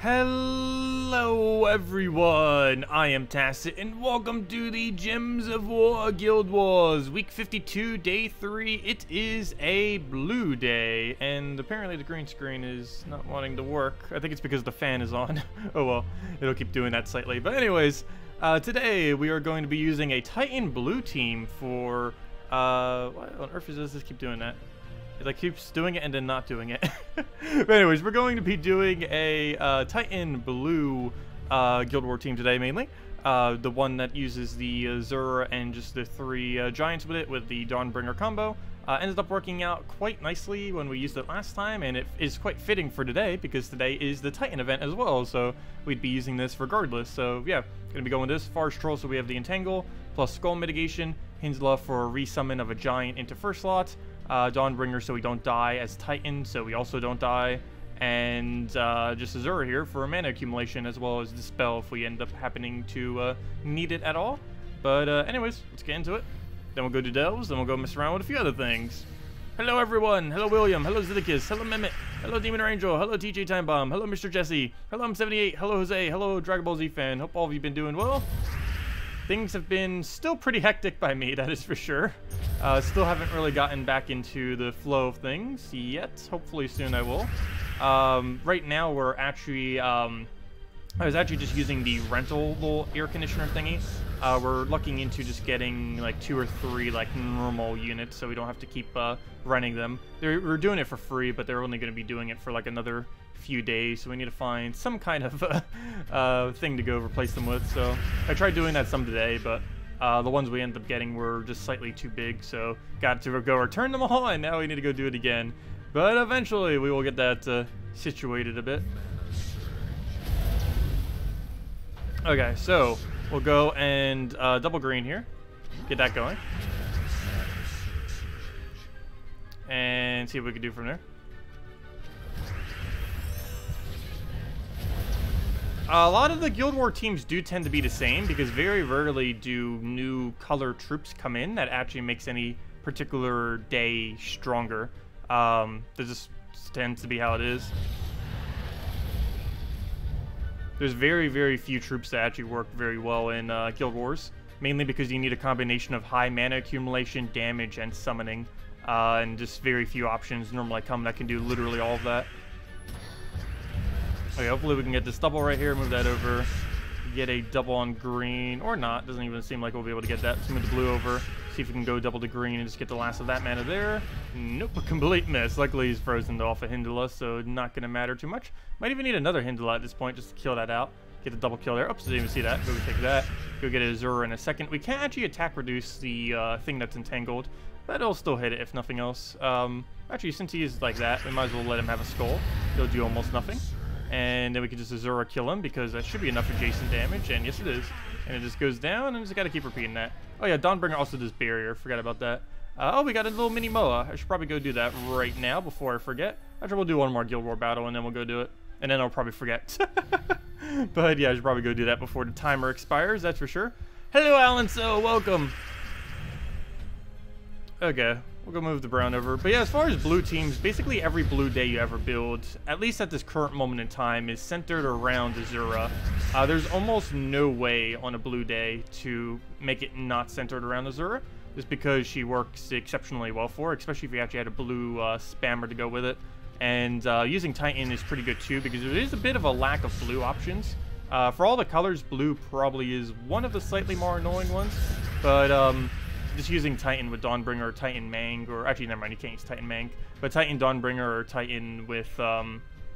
Hello everyone, I am Tacet and welcome to the Gems of War Guild Wars, week 52, day 3. It is a blue day, and apparently the green screen is not wanting to work. I think it's because the fan is on. Oh well, it'll keep doing that slightly. But anyways, today we are going to be using a Titan blue team for, why on earth does this keep doing that? It like keeps doing it and then not doing it. But anyways, we're going to be doing a Titan blue Guild War team today mainly. The one that uses the Azura and just the 3 giants with it with the Dawnbringer combo. Ended up working out quite nicely when we used it last time, and it is quite fitting for today because today is the Titan event as well, so we'd be using this regardless. So yeah, gonna be going with this. Forest Troll, so we have the Entangle, plus Skull Mitigation, Hinsla for a resummon of a giant into first slot, Dawnbringer so we don't die as Titan, so we also don't die, and just Azura here for mana accumulation, as well as Dispel if we end up happening to need it at all. But anyways, let's get into it. Then we'll go to Delves, then we'll go mess around with a few other things. Hello everyone, hello William, hello Zeddicus, hello Mehmet, hello Demon Angel, hello TJ Time Bomb, hello Mr. Jesse, hello M78, hello Jose, hello Dragon Ball Z fan. Hope all of you been doing well. Things have been still pretty hectic by me, that is for sure. Still haven't really gotten back into the flow of things yet. Hopefully soon I will. Right now we're actually, I was actually just using the rental little air conditioner thingy. We're looking into just getting like 2 or 3 like normal units so we don't have to keep running them. We're doing it for free, but they're only going to be doing it for like another few days, so we need to find some kind of thing to go replace them with. So I tried doing that some today, but the ones we ended up getting were just slightly too big, so got to go return them all, and now we need to go do it again. But eventually we will get that situated a bit. Okay, so we'll go and double green here, get that going, and see what we can do from there. A lot of the Guild War teams do tend to be the same because very rarely do new color troops come in that actually makes any particular day stronger. That just tends to be how it is. There's very, very few troops that actually work very well in Guild Wars, mainly because you need a combination of high mana accumulation, damage, and summoning, and just very few options normally come that can do literally all of that. Okay, hopefully we can get this double right here, move that over, get a double on green, or not, doesn't even seem like we'll be able to get that. Let's move the blue over, see if we can go double to green and just get the last of that mana there. Nope, a complete miss. Luckily he's frozen off a Hindula, so not going to matter too much. Might even need another Hindula at this point just to kill that out. Get the double kill there. Oops, didn't even see that. Go take that. Go get a Azura in a second. We can't actually attack reduce the thing that's entangled, but it'll still hit it if nothing else. Actually, since he is like that, we might as well let him have a skull. He'll do almost nothing. And then we can just Azura kill him because that should be enough adjacent damage, and yes it is. And it just goes down, and just gotta keep repeating that. Oh yeah, Dawnbringer also does barrier, forgot about that. Oh, we got a little mini Moa. I should probably go do that right now before I forget. Actually, we'll do one more Guild War battle, and then we'll go do it. And then I'll probably forget. But yeah, I should probably go do that before the timer expires, that's for sure. Hello Alan, so welcome. Okay. We'll go move the brown over. But yeah, as far as blue teams, basically every blue day you ever build, at least at this current moment in time, is centered around Azura. There's almost no way on a blue day to make it not centered around Azura, just because she works exceptionally well for it, especially if you actually had a blue spammer to go with it. And using Titan is pretty good too, because there is a bit of a lack of blue options. For all the colors, blue probably is one of the slightly more annoying ones, but just using Titan with Dawnbringer or Titan Mang, or actually never mind, you can't use Titan Mang, but Titan Dawnbringer or Titan with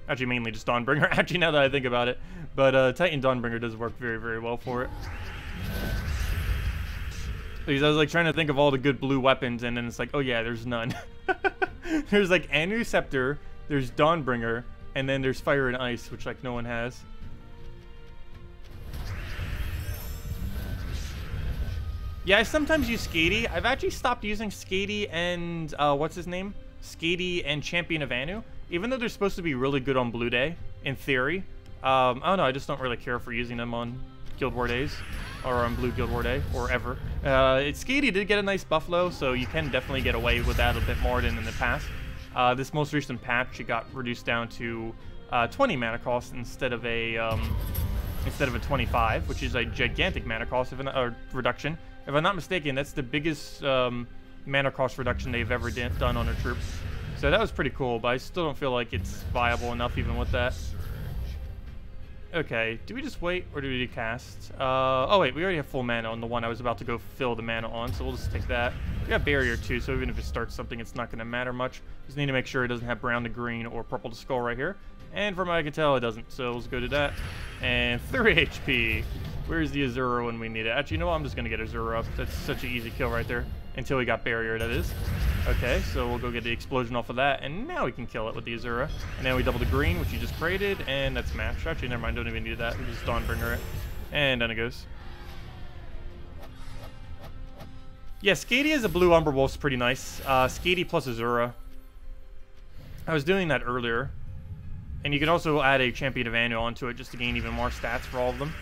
actually mainly just Dawnbringer, actually now that I think about it, but Titan Dawnbringer does work very, very well for it. Because I was like trying to think of all the good blue weapons, and then it's like, oh yeah, there's none. There's like Anu Scepter, there's Dawnbringer, and then there's Fire and Ice, which like no one has. Yeah, I sometimes use Skady. I've actually stopped using Skady and, what's his name? Skady and Champion of Anu. Even though they're supposed to be really good on Blue Day, in theory. I don't know, I just don't really care for using them on Guild War days. Or on Blue Guild War Day, or ever. Skady did get a nice buff though, so you can definitely get away with that a bit more than in the past. This most recent patch, it got reduced down to 20 mana cost instead of a 25, which is a gigantic mana cost or reduction. If I'm not mistaken, that's the biggest mana cost reduction they've ever done on a troop. So that was pretty cool, but I still don't feel like it's viable enough even with that. Okay, do we just wait or do we cast? Oh wait, we already have full mana on the one I was about to go fill the mana on, so we'll just take that. We got barrier too, so even if it starts something, it's not going to matter much. Just need to make sure it doesn't have brown to green or purple to skull right here. And from what I can tell, it doesn't, so let's go to that. And 3 HP. Where's the Azura when we need it? Actually, you know what? I'm just going to get Azura up. That's such an easy kill right there. Until we got barrier, that is. Okay, so we'll go get the explosion off of that, and now we can kill it with the Azura. And then we double the green, which you just created, and that's match. Actually, never mind, don't even need that. We just Dawnbringer it. And down it goes. Yeah, Skady as a blue Umber Wolf's pretty nice. Skady plus Azura. I was doing that earlier. And you can also add a Champion of Annual onto it just to gain even more stats for all of them.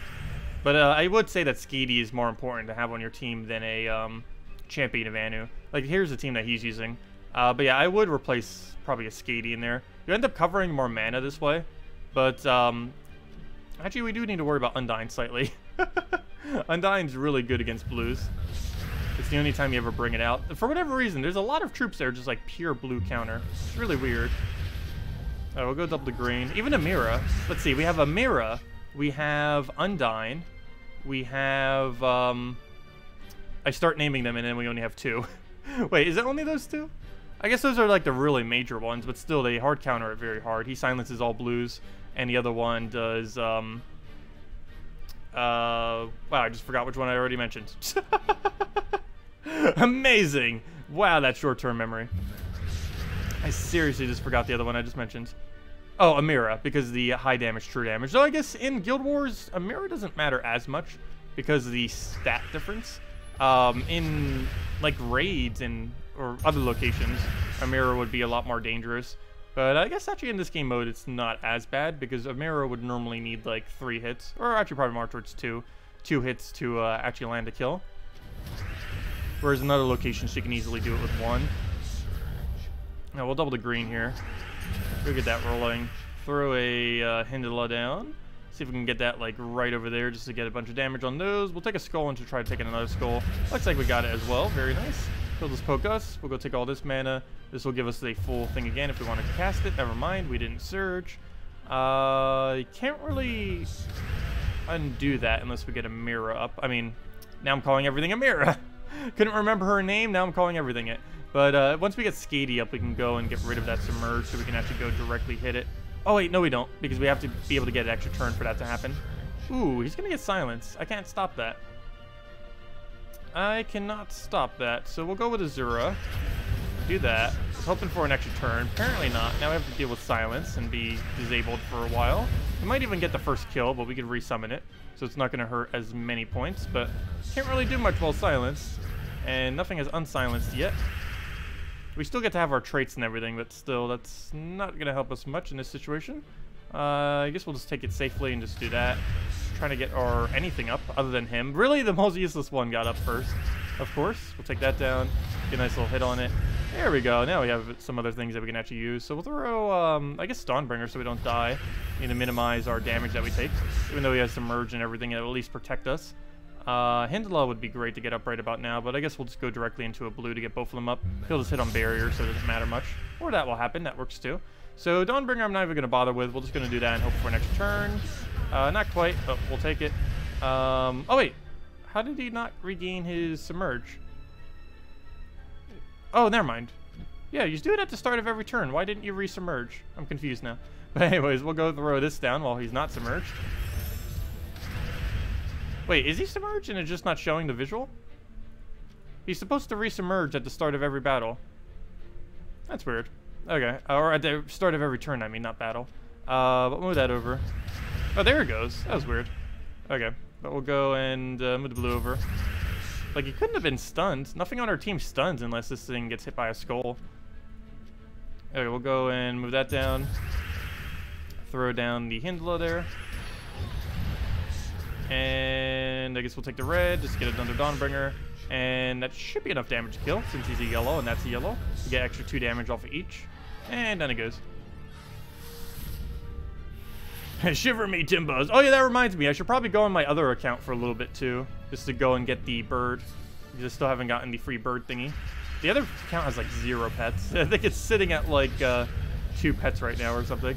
But I would say that Skady is more important to have on your team than a Champion of Anu. Like, here's the team that he's using. But yeah, I would replace probably a Skady in there. You end up covering more mana this way. But actually, we do need to worry about Undyne slightly. Undyne's really good against blues. It's the only time you ever bring it out. For whatever reason, there's a lot of troops that are just like pure blue counter. It's really weird. Alright, we'll go double the green. Even Amira. Let's see, we have Amira. We have Undyne. We have, I start naming them and then we only have 2. Wait, is it only those 2? I guess those are like the really major ones, but still they hard counter it very hard. He silences all blues, and the other one does, wow, I just forgot which one I already mentioned. Amazing! Wow, that short-term memory. I seriously just forgot the other one I just mentioned. Oh, Amira, because the high damage, true damage. Though I guess in Guild Wars, Amira doesn't matter as much because of the stat difference. In like raids or other locations, Amira would be a lot more dangerous. But I guess actually in this game mode, it's not as bad because Amira would normally need like 3 hits, or actually probably more towards 2 hits to actually land a kill. Whereas in other locations, she can easily do it with 1. Now we'll double the green here. Go get that rolling. Throw a Hindala down. See if we can get that like right over there just to get a bunch of damage on those. We'll take a skull and to try to take another skull. Looks like we got it as well. Very nice. He'll just poke us. We'll go take all this mana. This will give us a full thing again if we want to cast it. Never mind. We didn't surge. You can't really undo that unless we get a mirror up. I mean, now I'm calling everything a mirror. Couldn't remember her name. Now I'm calling everything it. But once we get Skady up, we can go and get rid of that Submerge so we can actually go directly hit it. Oh, wait, no we don't, because we have to be able to get an extra turn for that to happen. Ooh, he's going to get Silence. I can't stop that. I cannot stop that, so we'll go with Azura. Do that. I was hoping for an extra turn. Apparently not. Now we have to deal with Silence and be disabled for a while. We might even get the first kill, but we could resummon it, so it's not going to hurt as many points, but can't really do much while silenced, and nothing is unsilenced yet. We still get to have our traits and everything, but still, that's not going to help us much in this situation. I guess we'll just take it safely and just do that. Trying to get our anything up other than him. Really, the most useless one got up first, of course. We'll take that down, get a nice little hit on it. There we go. Now we have some other things that we can actually use. So we'll throw, I guess, Dawnbringer so we don't die. We need to minimize our damage that we take, even though he has some merge and everything, it'll at least protect us. Hindala would be great to get up right about now, but I guess we'll just go directly into a blue to get both of them up. He'll just hit on barrier, so it doesn't matter much. Or that will happen. That works too. So Dawnbringer I'm not even going to bother with. We're just going to do that and hope for an extra turn. Not quite, but we'll take it. Oh, wait. How did he not regain his Submerge? Oh, never mind. Yeah, you just do it at the start of every turn. Why didn't you re-submerge? I'm confused now. But anyways, we'll go throw this down while he's not submerged. Wait, is he submerged and it's just not showing the visual? He's supposed to re-submerge at the start of every battle. That's weird. Okay, or at the start of every turn, I mean, not battle. But move that over. Oh, there it goes. That was weird. Okay, but we'll go and move the blue over. Like, he couldn't have been stunned. Nothing on our team stuns unless this thing gets hit by a skull. Okay, we'll go and move that down. Throw down the Hindala there. And I guess we'll take the red, just get another Dawnbringer. And that should be enough damage to kill, since he's a yellow, and that's a yellow. We get extra 2 damage off of each. And down it goes. Shiver me timbers. Oh yeah, that reminds me. I should probably go on my other account for a little bit too. Just to go and get the bird. Because I still haven't gotten the free bird thingy. The other account has like 0 pets. I think it's sitting at like 2 pets right now or something.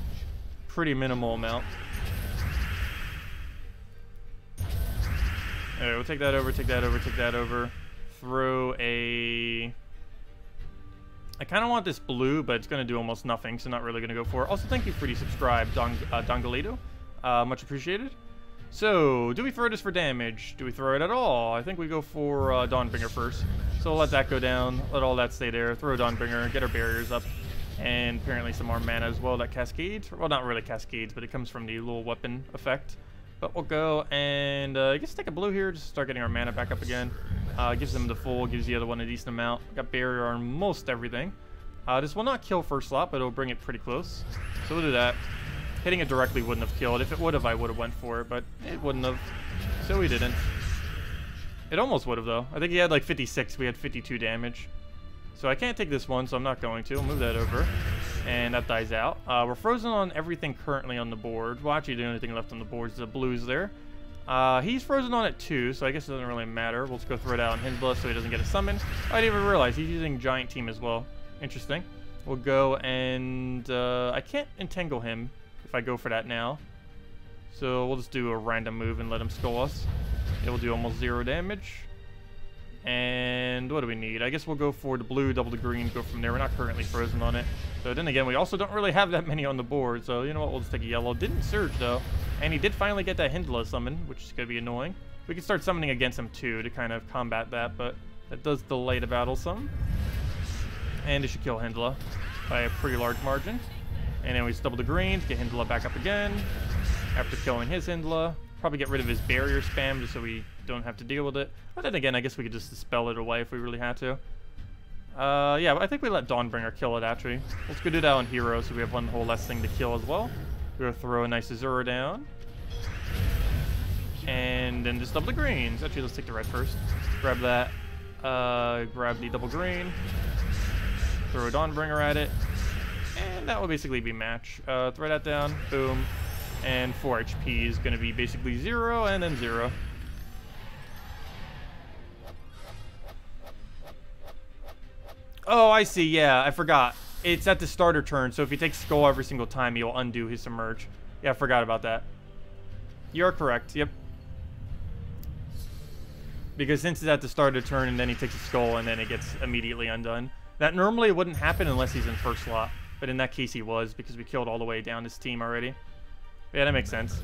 Pretty minimal amount. Alright, we'll take that over, take that over, take that over. Throw a... I kind of want this blue, but it's going to do almost nothing, so not really going to go for it. Also, thank you for the subscribe, Dongalito. Much appreciated. So, do we throw this for damage? Do we throw it at all? I think we go for Dawnbringer first. So we'll let that go down, let all that stay there, throw Dawnbringer, get our barriers up, and apparently some more mana as well that cascades. Well, not really cascades, but it comes from the little weapon effect. But we'll go and I guess take a blue here, just start getting our mana back up again. Gives them the full, gives the other one a decent amount. Got barrier on most everything. This will not kill first slot, but it'll bring it pretty close. So we'll do that. Hitting it directly wouldn't have killed. If it would have, I would have went for it, but it wouldn't have. So we didn't. It almost would have, though. I think he had like 56. We had 52 damage. So I can't take this one, so I'm not going to. I'll move that over. And that dies out. We're frozen on everything currently on the board. Well, actually, the only thing left on the board is the blues there. He's frozen on it too, so I guess it doesn't really matter. We'll just go throw it out on Hindla so he doesn't get a summon. I didn't even realize he's using Giant Team as well. Interesting. We'll go and I can't entangle him if I go for that now. So we'll just do a random move and let him skull us. It will do almost 0 damage. And what do we need? I guess we'll go for the blue, double the green, go from there. We're not currently frozen on it. So then again, we also don't really have that many on the board. So you know what? We'll just take a yellow. Didn't surge though. And he did finally get that Hindla summon, which is going to be annoying. We can start summoning against him too to kind of combat that, but that does delay the battle some. And it should kill Hindla by a pretty large margin. And then we just double the greens, get Hindla back up again. After killing his Hindla, probably get rid of his barrier spam just so we don't have to deal with it. But then again, I guess we could just dispel it away if we really had to. Yeah, I think we let Dawnbringer kill it actually. Let's go do that on Hero so we have one whole less thing to kill as well. We're gonna throw a nice Azura down. And then just double the greens. Actually, let's take the red first. Grab that. Grab the double green. Throw a Dawnbringer at it. And that will basically be match. Throw that down. Boom. And 4 HP is going to be basically 0 and then 0. Oh, I see. Yeah, I forgot. It's at the starter turn, so if he takes Skull every single time, he'll undo his Submerge. Yeah, I forgot about that. You're correct. Yep. Because since it's at the starter turn and then he takes a Skull and then it gets immediately undone. That normally wouldn't happen unless he's in first slot. But in that case, he was because we killed all the way down his team already. Yeah, that makes sense.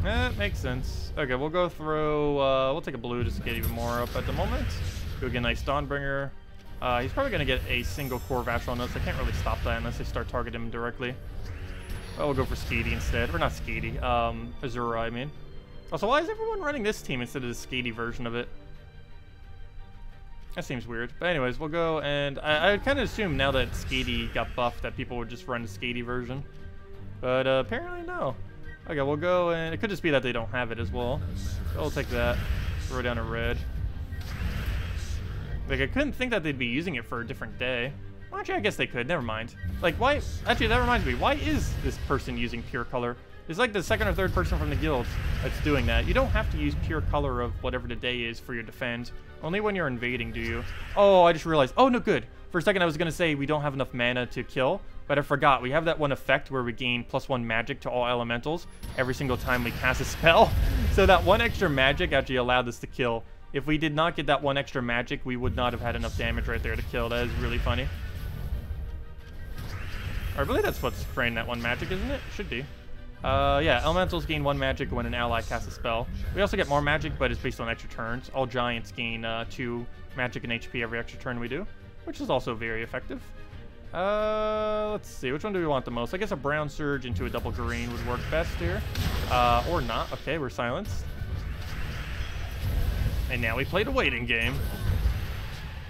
That makes sense. Okay, we'll go through... we'll take a blue just to get even more up at the moment. Go get a nice Dawnbringer. He's probably going to get a single core Vashel on us. I can't really stop that unless they start targeting him directly. Well, we'll go for Skady instead. Or not Skady. Azura, I mean. Also, why is everyone running this team instead of the Skady version of it? That seems weird. But anyways, we'll go and... I kind of assume now that Skady got buffed that people would just run the Skady version. But apparently no. Okay, we'll go and... It could just be that they don't have it as well. So we'll take that. Throw down a red. Like, I couldn't think that they'd be using it for a different day. Well, actually, I guess they could. Never mind. Like, why... Actually, that reminds me. Why is this person using pure color? It's like the second or third person from the guild that's doing that. You don't have to use pure color of whatever the day is for your defend. Only when you're invading, do you? Oh, I just realized. Oh, no, good. For a second, I was going to say we don't have enough mana to kill, but I forgot. We have that one effect where we gain +1 magic to all elementals every single time we cast a spell. So that one extra magic actually allowed us to kill. If we did not get that one extra magic, we would not have had enough damage right there to kill. That is really funny. I believe that's what's spraying that one magic, isn't it? Should be. Yeah, elementals gain 1 magic when an ally casts a spell. We also get more magic, but it's based on extra turns. All giants gain 2 magic and HP every extra turn we do, which is also very effective. Let's see, which one do we want the most? I guess a brown surge into a double green would work best here. Or not. Okay, we're silenced. And now we play the waiting game.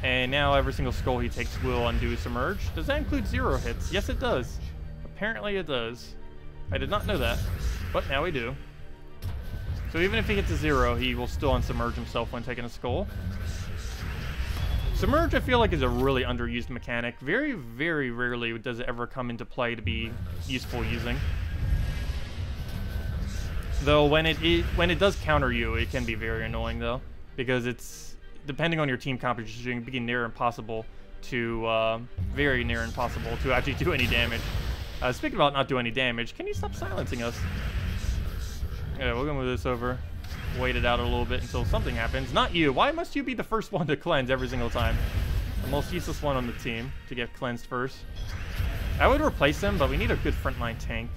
And now every single skull he takes will undo Submerge. Does that include 0 hits? Yes, it does. Apparently it does. I did not know that, but now we do. So even if he hits a 0, he will still unsubmerge himself when taking a skull. Submerge, I feel like, is a really underused mechanic. Very, very rarely does it ever come into play to be useful using. Though when it does counter you, it can be very annoying though, because it's, depending on your team composition, it can be near impossible to very near impossible to actually do any damage. Speaking about not do any damage, can you stop silencing us? Yeah, we're gonna move this over. Wait it out a little bit until something happens. Not you. Why must you be the first one to cleanse every single time? The most useless one on the team to get cleansed first. I would replace him, but we need a good frontline tank.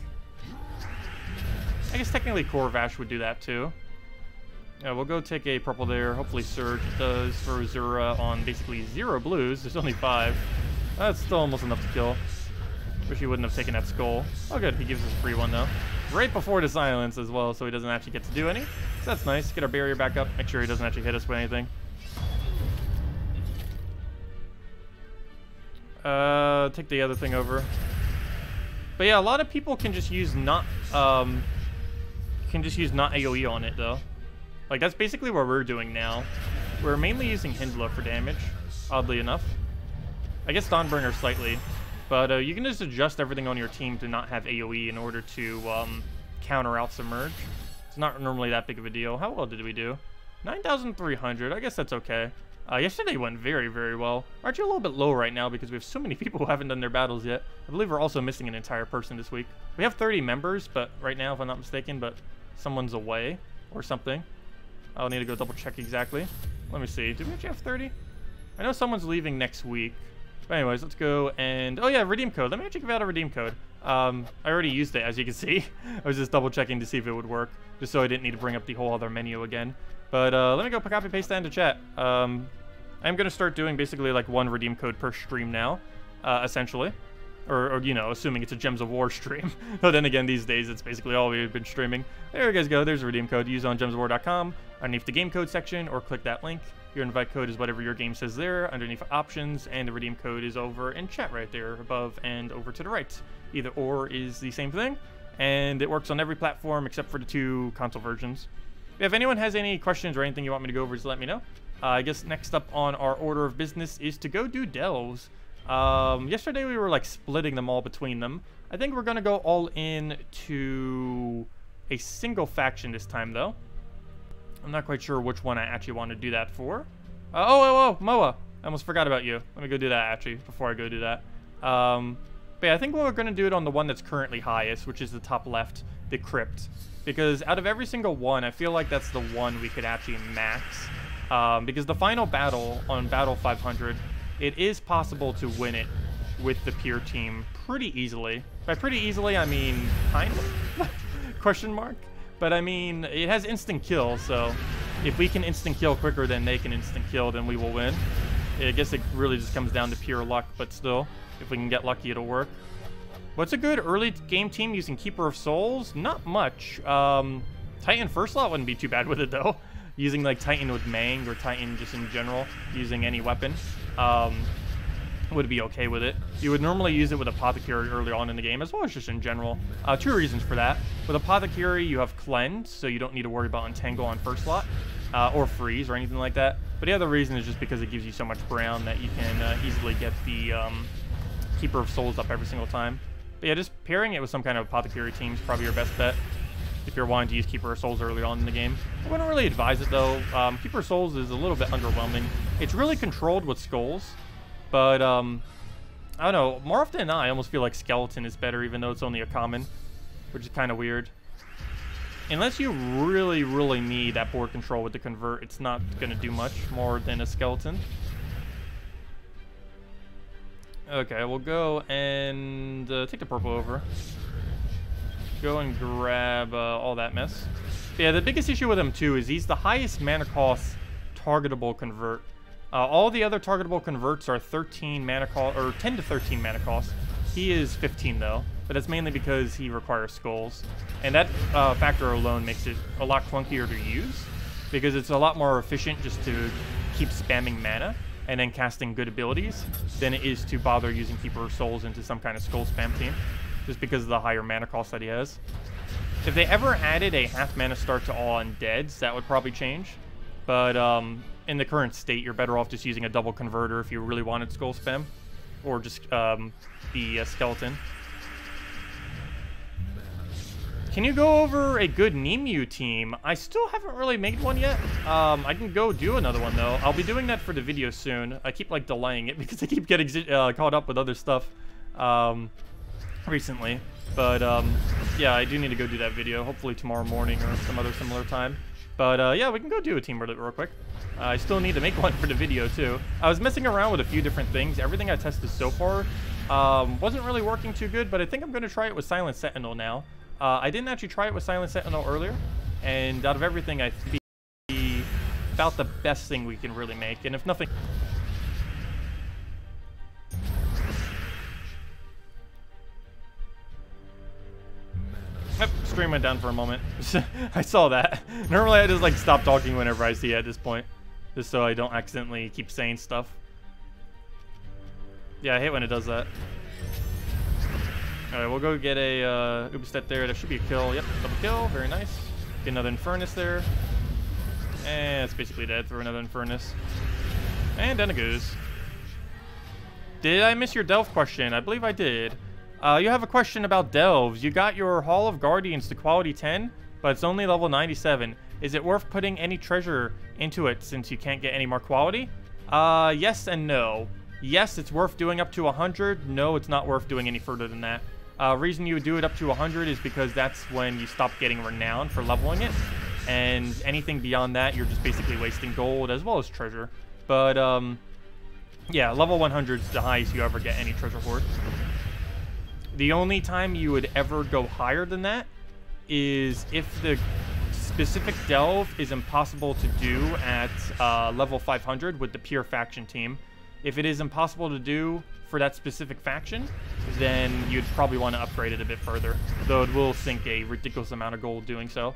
I guess technically Corvash would do that too. Yeah, we'll go take a purple there. Hopefully Surge does for Zura on basically 0 blues. There's only 5. That's still almost enough to kill. Wish he wouldn't have taken that skull. Oh good, he gives us a free one though. Right before the silence as well, so he doesn't actually get to do any. So that's nice. Get our barrier back up. Make sure he doesn't actually hit us with anything. Take the other thing over. But yeah, a lot of people can just use not AoE on it though. Like that's basically what we're doing now. We're mainly using Hindla for damage, oddly enough. I guess Dawnburner slightly. But you can just adjust everything on your team to not have AoE in order to counter out Submerge. It's not normally that big of a deal. How well did we do? 9,300. I guess that's okay. Yesterday went very, very well. Aren't you a little bit low right now because we have so many people who haven't done their battles yet? I believe we're also missing an entire person this week. We have 30 members, but right now, if I'm not mistaken, but someone's away or something. I'll need to go double check exactly. Let me see. Did we actually have 30? I know someone's leaving next week. But anyways, let's go and... Oh yeah, redeem code. Let me actually give out a redeem code. I already used it, as you can see. I was just double checking to see if it would work, just so I didn't need to bring up the whole other menu again. But let me go copy paste that into chat. I'm going to start doing basically like 1 redeem code per stream now, essentially. Or, you know, assuming it's a Gems of War stream. But then again, these days, it's basically all we've been streaming. There you guys go. There's a redeem code. Use on gemsofwar.com, underneath the game code section, or click that link. Your invite code is whatever your game says there, underneath options, and the redeem code is over in chat right there, above and over to the right. Either or is the same thing, and it works on every platform except for the 2 console versions. If anyone has any questions or anything you want me to go over, just let me know. I guess next up on our order of business is to go do delves. Yesterday we were like splitting them all between them. I think we're gonna go all in to a single faction this time though. I'm not quite sure which one I actually want to do that for. Oh, Moa. I almost forgot about you. Let me go do that actually before I go do that. But yeah, I think we're gonna do it on the one that's currently highest, which is the top left, the Crypt. Because out of every single one, I feel like that's the one we could actually max. Because the final battle on Battle 500, it is possible to win it with the pure team pretty easily. By pretty easily, I mean kind of? Question mark? But I mean, it has instant kill, so if we can instant kill quicker than they can instant kill, then we will win. I guess it really just comes down to pure luck, but still, if we can get lucky, it'll work. What's a good early game team using Keeper of Souls? Not much. Titan first slot wouldn't be too bad with it, though. Using like Titan with Mang or Titan just in general, using any weapon, would be okay with it. You would normally use it with Apothecary early on in the game, as well as just in general. 2 reasons for that. With Apothecary, you have Cleanse, so you don't need to worry about Untangle on first slot, or Freeze, or anything like that. But the other reason is just because it gives you so much brown that you can easily get the Keeper of Souls up every single time. But yeah, just pairing it with some kind of Apothecary team is probably your best bet if you're wanting to use Keeper of Souls early on in the game. I wouldn't really advise it, though. Keeper of Souls is a little bit underwhelming. It's really controlled with Skulls. But, I don't know, more often than not, I almost feel like Skeleton is better, even though it's only a common, which is kind of weird. Unless you really, really need that board control with the Convert, it's not going to do much more than a Skeleton. Okay, we'll go and take the purple over. Go and grab all that mess. But yeah, the biggest issue with him, too, is he's the highest mana cost targetable Convert. All the other targetable converts are 13 mana cost, or 10 to 13 mana cost. He is 15 though, but that's mainly because he requires skulls. And that factor alone makes it a lot clunkier to use, because it's a lot more efficient just to keep spamming mana and then casting good abilities than it is to bother using Keeper of Souls into some kind of skull spam team, just because of the higher mana cost that he has. If they ever added a half mana start to all undeads, that would probably change. But in the current state, you're better off just using a double converter if you really wanted skull spam, or just the skeleton. Can you go over a good Nemu team? I still haven't really made one yet. I can go do another one though. I'll be doing that for the video soon. I keep like delaying it because I keep getting caught up with other stuff recently. But yeah, I do need to go do that video. Hopefully tomorrow morning or some other similar time. But yeah, we can go do a team real quick. I still need to make one for the video too. I was messing around with a few different things. Everything I tested so far wasn't really working too good, but I think I'm going to try it with Silent Sentinel now. I didn't actually try it with Silent Sentinel earlier, and out of everything, I think it's about the best thing we can really make. And if nothing... Yep, stream went down for a moment. I saw that. Normally I just like stop talking whenever I see it at this point, just so I don't accidentally keep saying stuff. Yeah, I hate when it does that. Alright, we'll go get a Ubistet there. That should be a kill. Yep, double kill. Very nice. Get another Infernus there. And it's basically dead. Throw another Infernus. And down it goes. Did I miss your Delve question? I believe I did. You have a question about Delves. You got your Hall of Guardians to quality 10, but it's only level 97. Is it worth putting any treasure into it since you can't get any more quality? Yes and no. Yes, it's worth doing up to 100. No, it's not worth doing any further than that. Reason you would do it up to 100 is because that's when you stop getting renown for leveling it. And anything beyond that, you're just basically wasting gold as well as treasure. But, yeah, level 100 is the highest you ever get any treasure hoard. The only time you would ever go higher than that is if the specific delve is impossible to do at level 500 with the pure faction team. If it is impossible to do for that specific faction, then you'd probably want to upgrade it a bit further, though it will sink a ridiculous amount of gold doing so.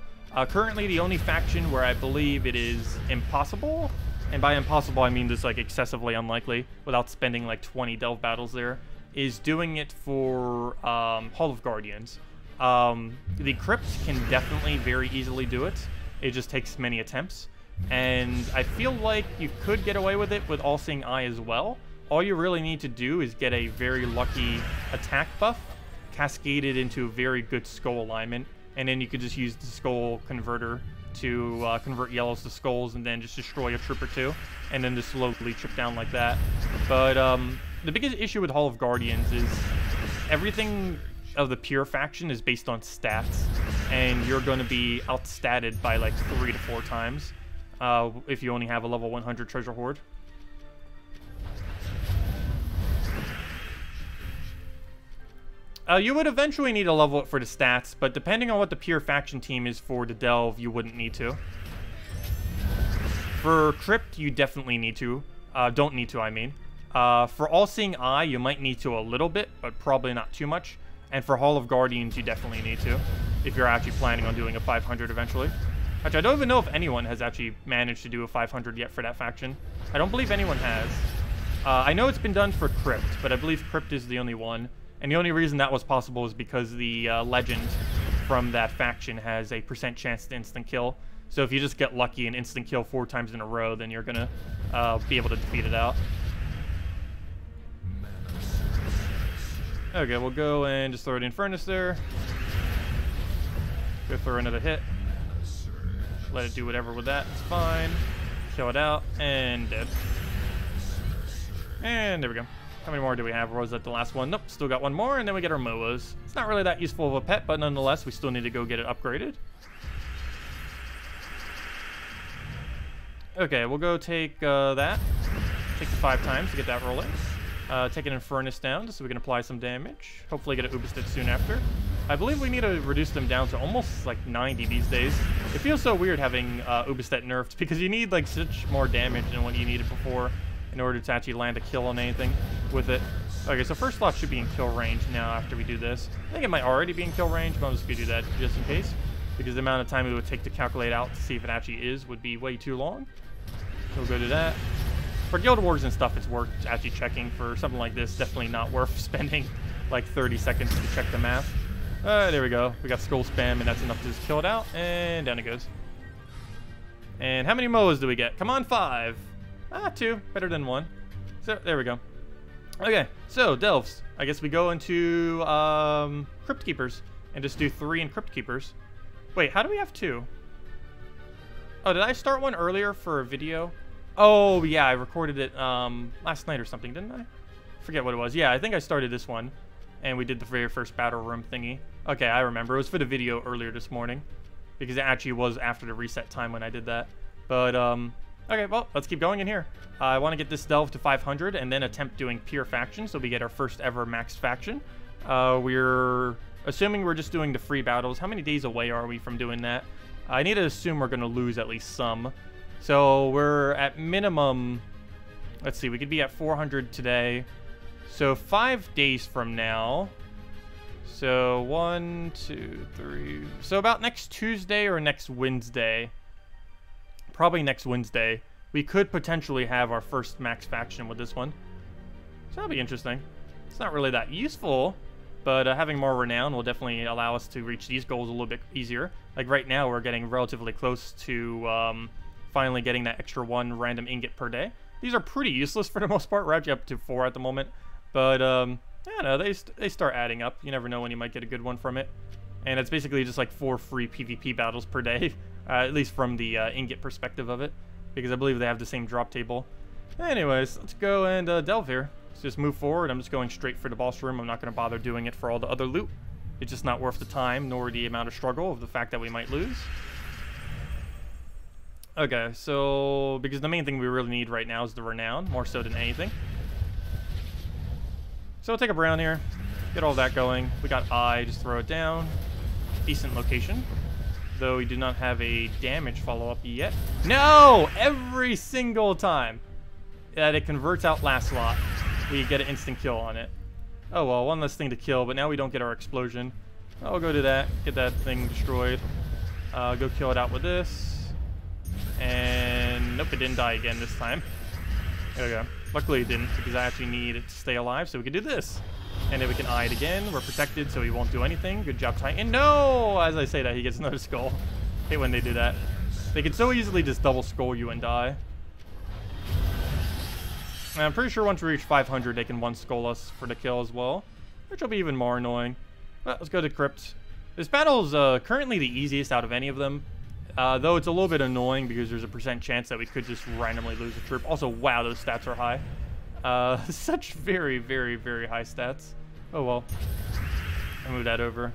Currently, the only faction where I believe it is impossible, and by impossible I mean just like excessively unlikely, without spending like 20 delve battles there, is doing it for Hall of Guardians. The Crypt can definitely very easily do it. It just takes many attempts. And I feel like you could get away with it with All-Seeing Eye as well. All you really need to do is get a very lucky attack buff, cascaded into a very good skull alignment, and then you could just use the skull converter to convert yellows to skulls and then just destroy a troop or two, and then just slowly chip down like that. But the biggest issue with Hall of Guardians is everything of the pure faction is based on stats, and you're going to be outstatted by like 3 to 4 times if you only have a level 100 treasure hoard. You would eventually need to level it for the stats, but depending on what the pure faction team is for the delve, you wouldn't need to. For Crypt, you definitely need to. Don't need to, I mean. For All-Seeing Eye, you might need to a little bit, but probably not too much. And for Hall of Guardians, you definitely need to, if you're actually planning on doing a 500 eventually. Actually, I don't even know if anyone has actually managed to do a 500 yet for that faction. I don't believe anyone has. I know it's been done for Crypt, but I believe Crypt is the only one. And the only reason that was possible is because the legend from that faction has a % chance to instant kill. So if you just get lucky and instant kill 4 times in a row, then you're going to be able to defeat it out. Okay, we'll go and just throw it in Furnace there. Go throw another hit. Let it do whatever with that. It's fine. Kill it out. And dead. And there we go. How many more do we have? Or was that the last one? Nope, still got one more, and then we get our Moas. It's not really that useful of a pet, but nonetheless, we still need to go get it upgraded. Okay, we'll go take that. Take the 5 times to get that rolling. Take an Infernus down just so we can apply some damage. Hopefully get an Ubistit soon after. I believe we need to reduce them down to almost like 90 these days. It feels so weird having Ubistit nerfed because you need like such more damage than what you needed before in order to actually land a kill on anything with it. Okay, so first slot should be in kill range now after we do this. I think it might already be in kill range, but I'm just going to do that just in case, because the amount of time it would take to calculate out to see if it actually is would be way too long. So we'll go do that. For Guild Wars and stuff, it's worth actually checking. For something like this, definitely not worth spending like 30 seconds to check the math. There we go. We got skull spam, and that's enough to just kill it out, and down it goes. And how many moas do we get? Come on, 5. Ah, 2. Better than 1. So, there we go. Okay, so, delves. I guess we go into Crypt Keepers and just do 3 in Crypt Keepers. Wait, how do we have 2? Oh, did I start one earlier for a video? Oh, yeah, I recorded it last night or something, didn't I? Forget what it was. Yeah, I think I started this one, and we did the very first battle room thingy. Okay, I remember. It was for the video earlier this morning, because it actually was after the reset time when I did that. But, okay, well, let's keep going in here. I want to get this delve to 500 and then attempt doing pure faction, so we get our first ever maxed faction. We're assuming we're just doing the free battles. How many days away are we from doing that? I need to assume we're going to lose at least some. So we're at minimum, let's see, we could be at 400 today. So 5 days from now. So 1, 2, 3. So about next Tuesday or next Wednesday. Probably next Wednesday. We could potentially have our first max faction with this one. So that'll be interesting. It's not really that useful, but having more renown will definitely allow us to reach these goals a little bit easier. Like right now, we're getting relatively close to finally getting that extra 1 random ingot per day. These are pretty useless for the most part. We're actually up to 4 at the moment. But, I don't know, they start adding up. You never know when you might get a good one from it. And it's basically just like 4 free PvP battles per day, at least from the ingot perspective of it. Because I believe they have the same drop table. Anyways, let's go and delve here. Let's just move forward. I'm just going straight for the boss room. I'm not going to bother doing it for all the other loot. It's just not worth the time, nor the amount of struggle of the fact that we might lose. Okay, so because the main thing we really need right now is the renown, more so than anything. So we'll take a brown here, get all that going. We got eye, just throw it down. Decent location. Though we do not have a damage follow-up yet. No! Every single time that it converts out last slot, we get an instant kill on it. Oh well, one less thing to kill, but now we don't get our explosion. I'll go do that, get that thing destroyed. Go kill it out with this. And nope, it didn't die again this time. There we go. Luckily it didn't, because I actually need it to stay alive, so we can do this. And then we can eye it again. We're protected, so he won't do anything. Good job, Titan. No! As I say that, he gets another skull. Hate when they do that. They can so easily just double skull you and die. And I'm pretty sure once we reach 500, they can one skull us for the kill as well, which will be even more annoying. But let's go to Crypt. This battle is currently the easiest out of any of them. Though it's a little bit annoying because there's a % chance that we could just randomly lose a troop. Also, wow, those stats are high. Such very, very, very high stats. Oh well. I'll move that over.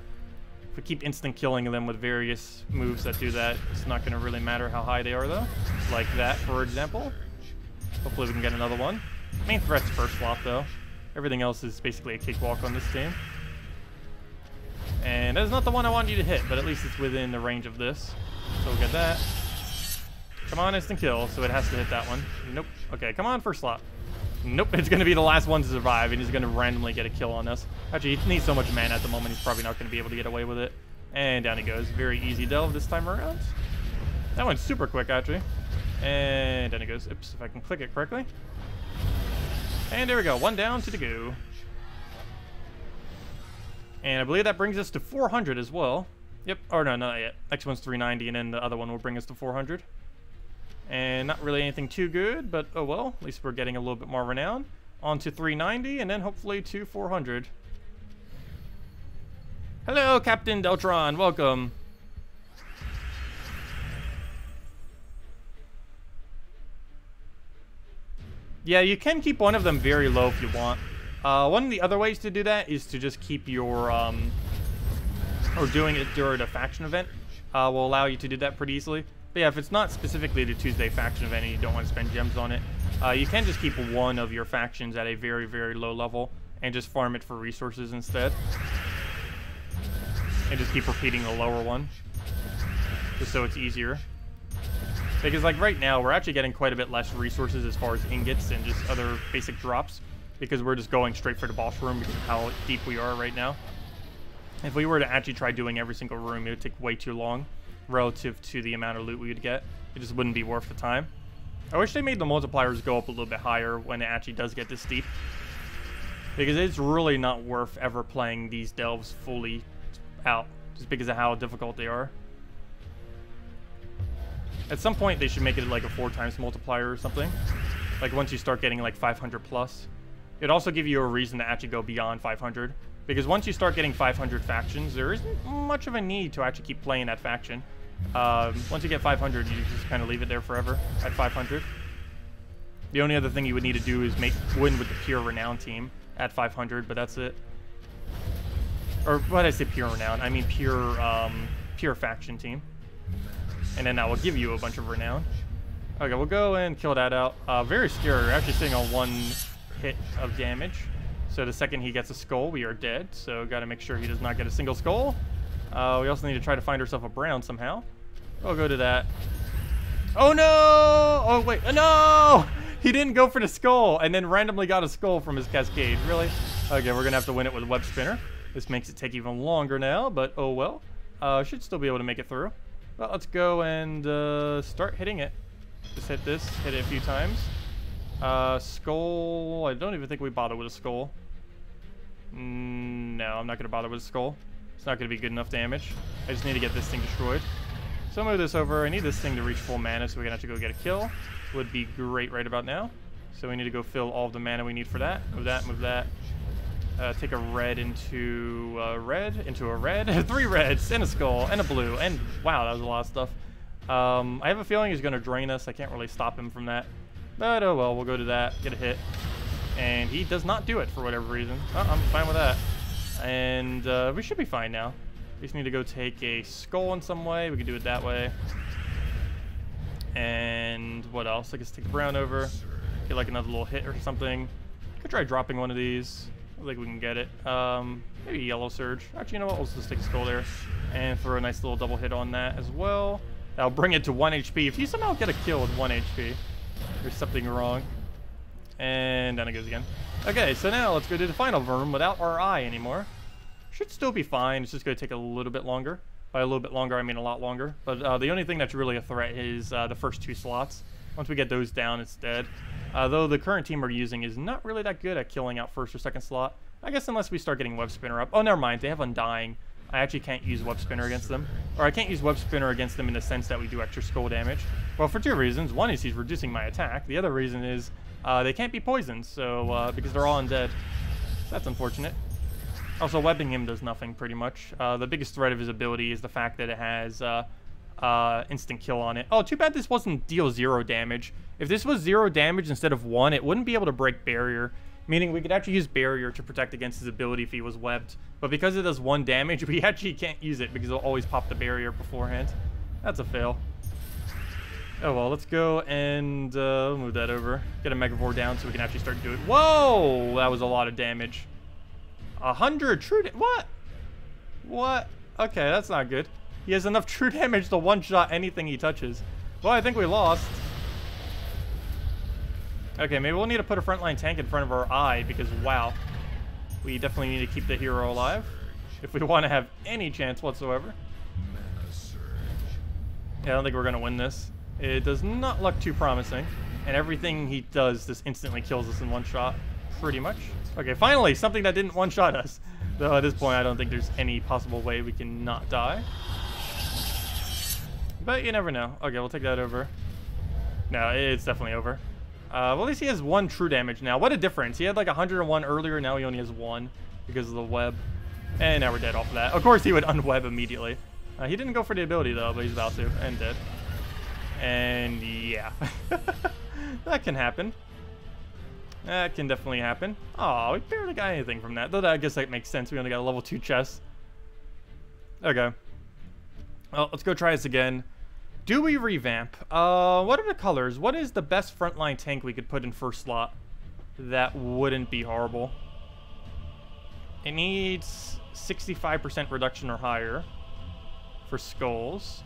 If we keep instant killing them with various moves that do that, it's not going to really matter how high they are, though. Like that, for example. Hopefully we can get another one. Main threat's first flop, though. Everything else is basically a cakewalk on this team. And that is not the one I want you to hit, but at least it's within the range of this. So we'll get that. Come on, instant kill, so it has to hit that one. Nope. Okay, come on, first slot. Nope, it's going to be the last one to survive, and he's going to randomly get a kill on us. Actually, he needs so much mana at the moment, he's probably not going to be able to get away with it. And down he goes. Very easy delve this time around. That went super quick, actually. And down he goes. Oops, if I can click it correctly. And there we go. 1 down to the go. And I believe that brings us to 400 as well. Yep. Or no, not yet. Next one's 390, and then the other one will bring us to 400. And not really anything too good, but oh well. At least we're getting a little bit more renown. On to 390, and then hopefully to 400. Hello, Captain Deltron. Welcome. Yeah, you can keep one of them very low if you want. One of the other ways to do that is to just keep your, or doing it during a faction event, will allow you to do that pretty easily. But yeah, if it's not specifically the Tuesday faction event and you don't want to spend gems on it, you can just keep one of your factions at a very, very low level and just farm it for resources instead. And just keep repeating the lower one, just so it's easier. Because like right now, we're actually getting quite a bit less resources as far as ingots and just other basic drops, because we're just going straight for the boss room because of how deep we are right now. If we were to actually try doing every single room, it would take way too long relative to the amount of loot we would get. It just wouldn't be worth the time. I wish they made the multipliers go up a little bit higher when it actually does get this deep, because it's really not worth ever playing these delves fully out, just because of how difficult they are. At some point, they should make it like a 4 times multiplier or something. Like once you start getting like 500 plus. It'd also give you a reason to actually go beyond 500. Because once you start getting 500 factions, there isn't much of a need to actually keep playing that faction. Once you get 500, you just kind of leave it there forever at 500. The only other thing you would need to do is win with the pure renown team at 500, but that's it. Or why did I say pure renown? I mean pure faction team. And then that will give you a bunch of renown. Okay, we'll go and kill that out. Very scary. We're actually sitting on 1 hit of damage. So the second he gets a skull, we are dead. So got to make sure he does not get a single skull. We also need to try to find ourselves a brown somehow. We'll go to that. Oh no! Oh wait, no! He didn't go for the skull and then randomly got a skull from his cascade. Really? Okay, we're gonna have to win it with a web spinner. This makes it take even longer now, but oh well. Should still be able to make it through. Well, let's go and start hitting it. Just hit this, hit it a few times. Skull, I don't even think we bother with a skull. No, I'm not gonna bother with a skull. It's not gonna be good enough damage. I just need to get this thing destroyed. So I'll move this over. I need this thing to reach full mana so we can actually go get a kill. Would be great right about now. So we need to go fill all of the mana we need for that. Move that, move that. Take a red into a red. 3 reds and a skull and a blue. And wow, that was a lot of stuff. I have a feeling he's gonna drain us. I can't really stop him from that. But oh well, we'll go to that, get a hit. And he does not do it for whatever reason. Oh, I'm fine with that. And we should be fine now. We just need to go take a skull in some way. We can do it that way. And what else? I guess take the brown over. Get like another little hit or something. Could try dropping one of these. I think we can get it. Maybe yellow surge. Actually, you know what? Let's just take a skull there. And throw a nice little double hit on that as well. That'll bring it to 1 HP. If you somehow get a kill with 1 HP, there's something wrong. And down it goes again. Okay, so now let's go to the final room without our eye anymore. Should still be fine. It's just going to take a little bit longer. By a little bit longer, I mean a lot longer. But the only thing that's really a threat is the first 2 slots. Once we get those down, it's dead. Though the current team we're using is not really that good at killing out first or second slot. I guess unless we start getting Web Spinner up. Oh, never mind. They have Undying. I actually can't use Web Spinner against them. Or I can't use Web Spinner against them in the sense that we do extra skull damage. Well, for 2 reasons. One is he's reducing my attack. The other reason is they can't be poisoned, so because they're all undead. That's unfortunate. Also, webbing him does nothing, pretty much. The biggest threat of his ability is the fact that it has instant kill on it. Oh, too bad this wasn't deal 0 damage. If this was 0 damage instead of 1, it wouldn't be able to break barrier. Meaning we could actually use barrier to protect against his ability if he was webbed. But because it does 1 damage, we actually can't use it because it'll always pop the barrier beforehand. That's a fail. Oh well, let's go and move that over. Get a Megavore down so we can actually start doing it. Whoa! That was a lot of damage. 100 true what? What? Okay, that's not good. He has enough true damage to one-shot anything he touches. Well, I think we lost. Okay, maybe we'll need to put a frontline tank in front of our eye because, wow, we definitely need to keep the hero alive if we want to have any chance whatsoever. Yeah, I don't think we're going to win this. It does not look too promising, and everything he does just instantly kills us in one shot, pretty much. Okay, finally, something that didn't one-shot us. Though at this point, I don't think there's any possible way we can not die. But you never know. Okay, we'll take that over. No, it's definitely over. Well, at least he has 1 true damage now. What a difference. He had like 101 earlier, now he only has 1 because of the web. And now we're dead off of that. Of course, he would unweb immediately. He didn't go for the ability, though, but he's about to, and dead. And yeah. That can happen. That can definitely happen. Oh, we barely got anything from that. Though I guess that makes sense. We only got a level 2 chest. Okay. Well, let's go try this again. Do we revamp? What are the colors? What is the best frontline tank we could put in first slot that wouldn't be horrible? It needs 65% reduction or higher for skulls.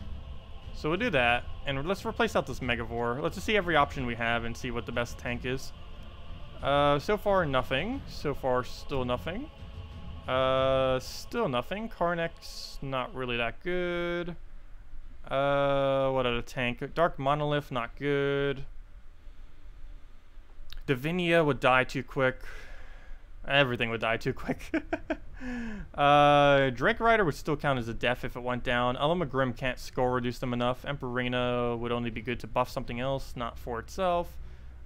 So we'll do that. And let's replace out this Megavore. Let's just see every option we have and see what the best tank is. So far, nothing. So far, still nothing. Still nothing. Karnek's not really that good. What other tank? Dark Monolith, not good. Divinia would die too quick. Everything would die too quick. Drake Rider would still count as a def if it went down. Grim can't skull reduce them enough. Emperina would only be good to buff something else, not for itself.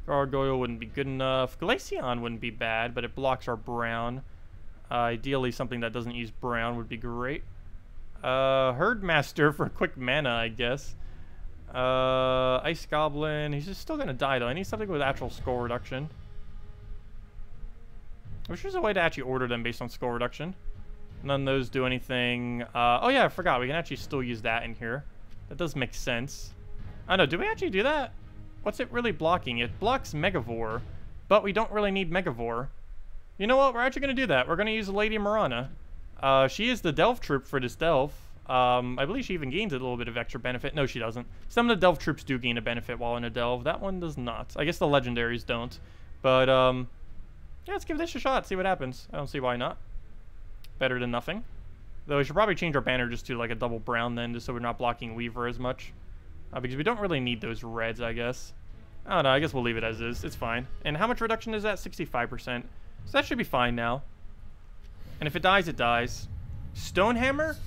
Gargoyle wouldn't be good enough. Glaceon wouldn't be bad, but it blocks our brown. Ideally, something that doesn't use brown would be great. Herdmaster for quick mana, I guess. Ice Goblin. He's just still gonna die though. I need something with actual skull reduction. I wish there's a way to actually order them based on skull reduction. None of those do anything. Oh yeah, I forgot. We can actually still use that in here. That does make sense. I know. Do we actually do that? What's it really blocking? It blocks Megavore, but we don't really need Megavore. You know what? We're actually going to do that. We're going to use Lady Marana. She is the Delve troop for this Delve. I believe she even gains a little bit of extra benefit. No, she doesn't. Some of the Delve troops do gain a benefit while in a Delve. That one does not. I guess the legendaries don't. But, yeah, let's give this a shot. See what happens. I don't see why not. Better than nothing. Though we should probably change our banner just to like a double brown then, just so we're not blocking Weaver as much. Because we don't really need those reds, I guess. I don't know. I guess we'll leave it as is. It's fine. And how much reduction is that? 65%. So that should be fine now. And if it dies, it dies. Stonehammer?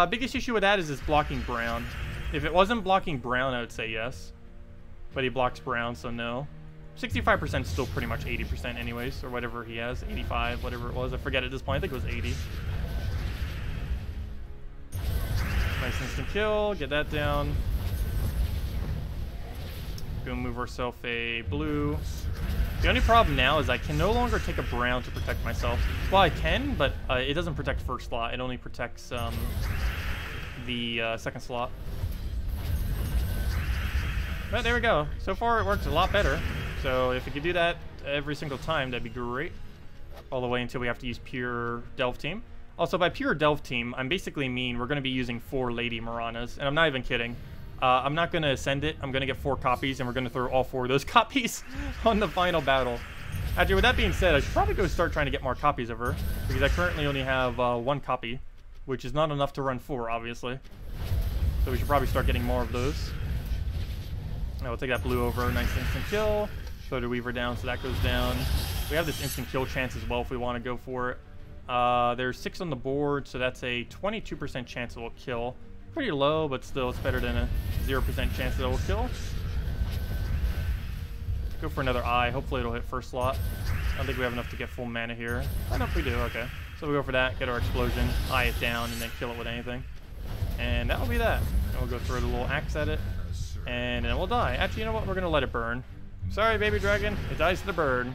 Biggest issue with that is it's blocking brown. If it wasn't blocking brown, I would say yes. But he blocks brown, so no. 65% is still pretty much 80% anyways, or whatever he has. 85, whatever it was. I forget at this point. I think it was 80. Nice instant kill. Get that down. Go move ourselves a blue. The only problem now is I can no longer take a brown to protect myself. Well, I can, but it doesn't protect first slot. It only protects the second slot. But there we go. So far, it works a lot better. So if we could do that every single time, that'd be great. All the way until we have to use pure Delve team. Also, by pure Delve team, I'm basically mean we're going to be using 4 Lady Maranas. And I'm not even kidding. I'm not going to send it. I'm going to get 4 copies, and we're going to throw all 4 of those copies on the final battle. Actually, with that being said, I should probably go start trying to get more copies of her. Because I currently only have 1 copy, which is not enough to run 4, obviously. So we should probably start getting more of those. Now we'll take that blue over. Nice instant kill. Throw the Weaver down, so that goes down. We have this instant kill chance as well if we want to go for it. There's 6 on the board, so that's a 22% chance it will kill. Pretty low, but still it's better than a 0% chance that it will kill. Go for another eye. Hopefully it'll hit first slot. I don't think we have enough to get full mana here. I know if we do. Okay. So we go for that, get our explosion, eye it down, and then kill it with anything. And that'll be that. And we'll go throw the little axe at it. And then we'll die. Actually, you know what? We're going to let it burn. Sorry, baby dragon. It dies to the bird.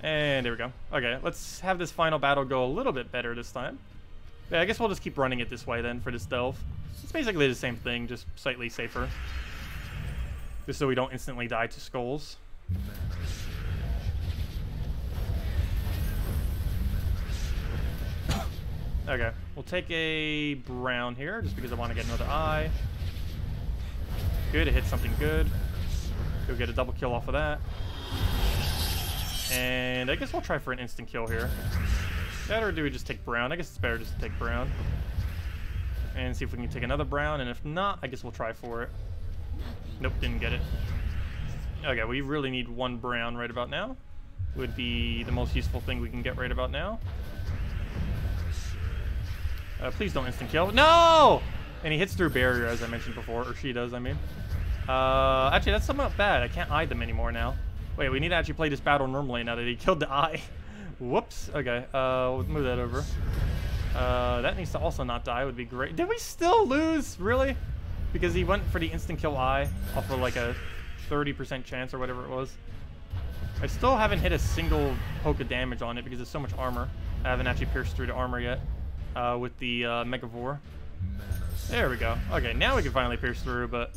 And there we go. Okay, let's have this final battle go a little bit better this time. Yeah, I guess we'll just keep running it this way then for this Delve. It's basically the same thing, just slightly safer. Just so we don't instantly die to skulls. Okay, we'll take a brown here, just because I want to get another eye. Good, it hit something good. Go get a double kill off of that. And I guess we'll try for an instant kill here. Better, or do we just take brown? I guess it's better just to take brown. And see if we can take another brown, and if not, I guess we'll try for it. Nope, didn't get it. Okay, we really need 1 brown right about now. Would be the most useful thing we can get right about now. Please don't instant kill. No! And he hits through barrier, as I mentioned before, or she does, I mean. Actually, that's somewhat bad. I can't eye them anymore now. Wait, we need to actually play this battle normally now that he killed the eye. Whoops. Okay, we'll move that over. That needs to also not die. Would be great. Did we still lose? Really? Because he went for the instant kill eye off of like a 30% chance or whatever it was. I still haven't hit a single poke of damage on it because it's so much armor. I haven't actually pierced through the armor yet with the Megavore. There we go. Okay, now we can finally pierce through, but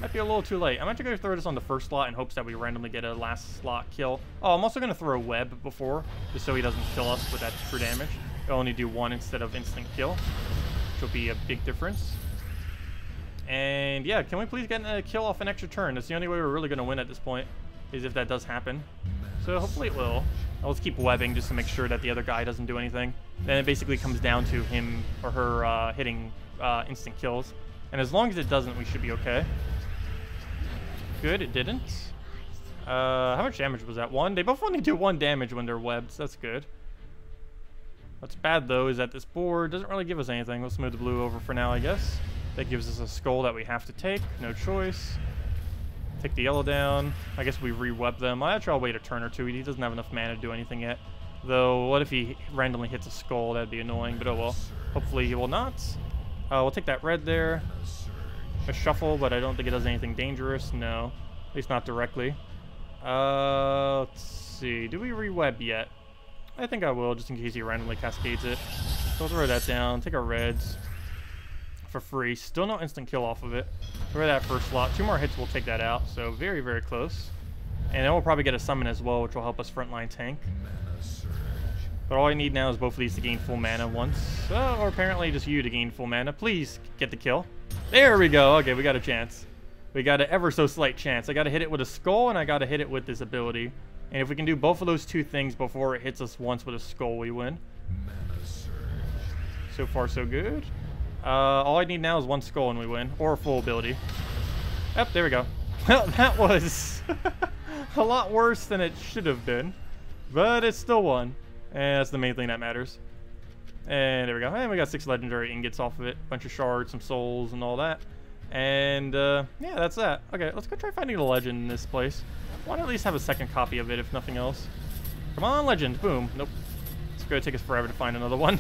might be a little too late. I'm actually going to throw this on the first slot in hopes that we randomly get a last slot kill. Oh, I'm also going to throw a web before, just so he doesn't kill us with that true damage. It'll only do 1 instead of instant kill, which will be a big difference. And yeah, can we please get a kill off an extra turn? That's the only way we're really going to win at this point, is if that does happen. So hopefully it will. I'll just keep webbing just to make sure that the other guy doesn't do anything. Then it basically comes down to him or her hitting instant kills. And as long as it doesn't, we should be okay. Good, it didn't. How much damage was that? 1? They both only do 1 damage when they're webbed, so that's good. What's bad, though, is that this board doesn't really give us anything. Let's move the blue over for now, I guess. That gives us a skull that we have to take. No choice. Take the yellow down. I guess we re-web them. I'll wait a turn or two. He doesn't have enough mana to do anything yet. Though, what if he randomly hits a skull? That'd be annoying, but oh well. Hopefully he will not. We'll take that red there. A shuffle, but I don't think it does anything dangerous. No. At least not directly. Let's see. Do we re-web yet? I think I will, just in case he randomly cascades it. So we'll throw that down. Take our reds. For free. Still no instant kill off of it. Throw that first slot. 2 more hits will take that out. So very, very close. And then we'll probably get a summon as well, which will help us frontline tank. But all I need now is both of these to gain full mana once. Or apparently just you to gain full mana. Please get the kill. There we go. Okay, we got a chance. We got an ever so slight chance. I got to hit it with a skull and I got to hit it with this ability. And if we can do both of those 2 things before it hits us once with a skull, we win. So far, so good. All I need now is 1 skull and we win. Or a full ability. Yep, there we go. Well, that was a lot worse than it should have been. But it's still won. And that's the main thing that matters. And there we go. And we got 6 legendary ingots off of it. Bunch of shards, some souls, and all that. And, yeah, that's that. Okay, let's go try finding a legend in this place. I want to at least have a second copy of it, if nothing else. Come on, legend. Boom. Nope. It's going to take us forever to find another one.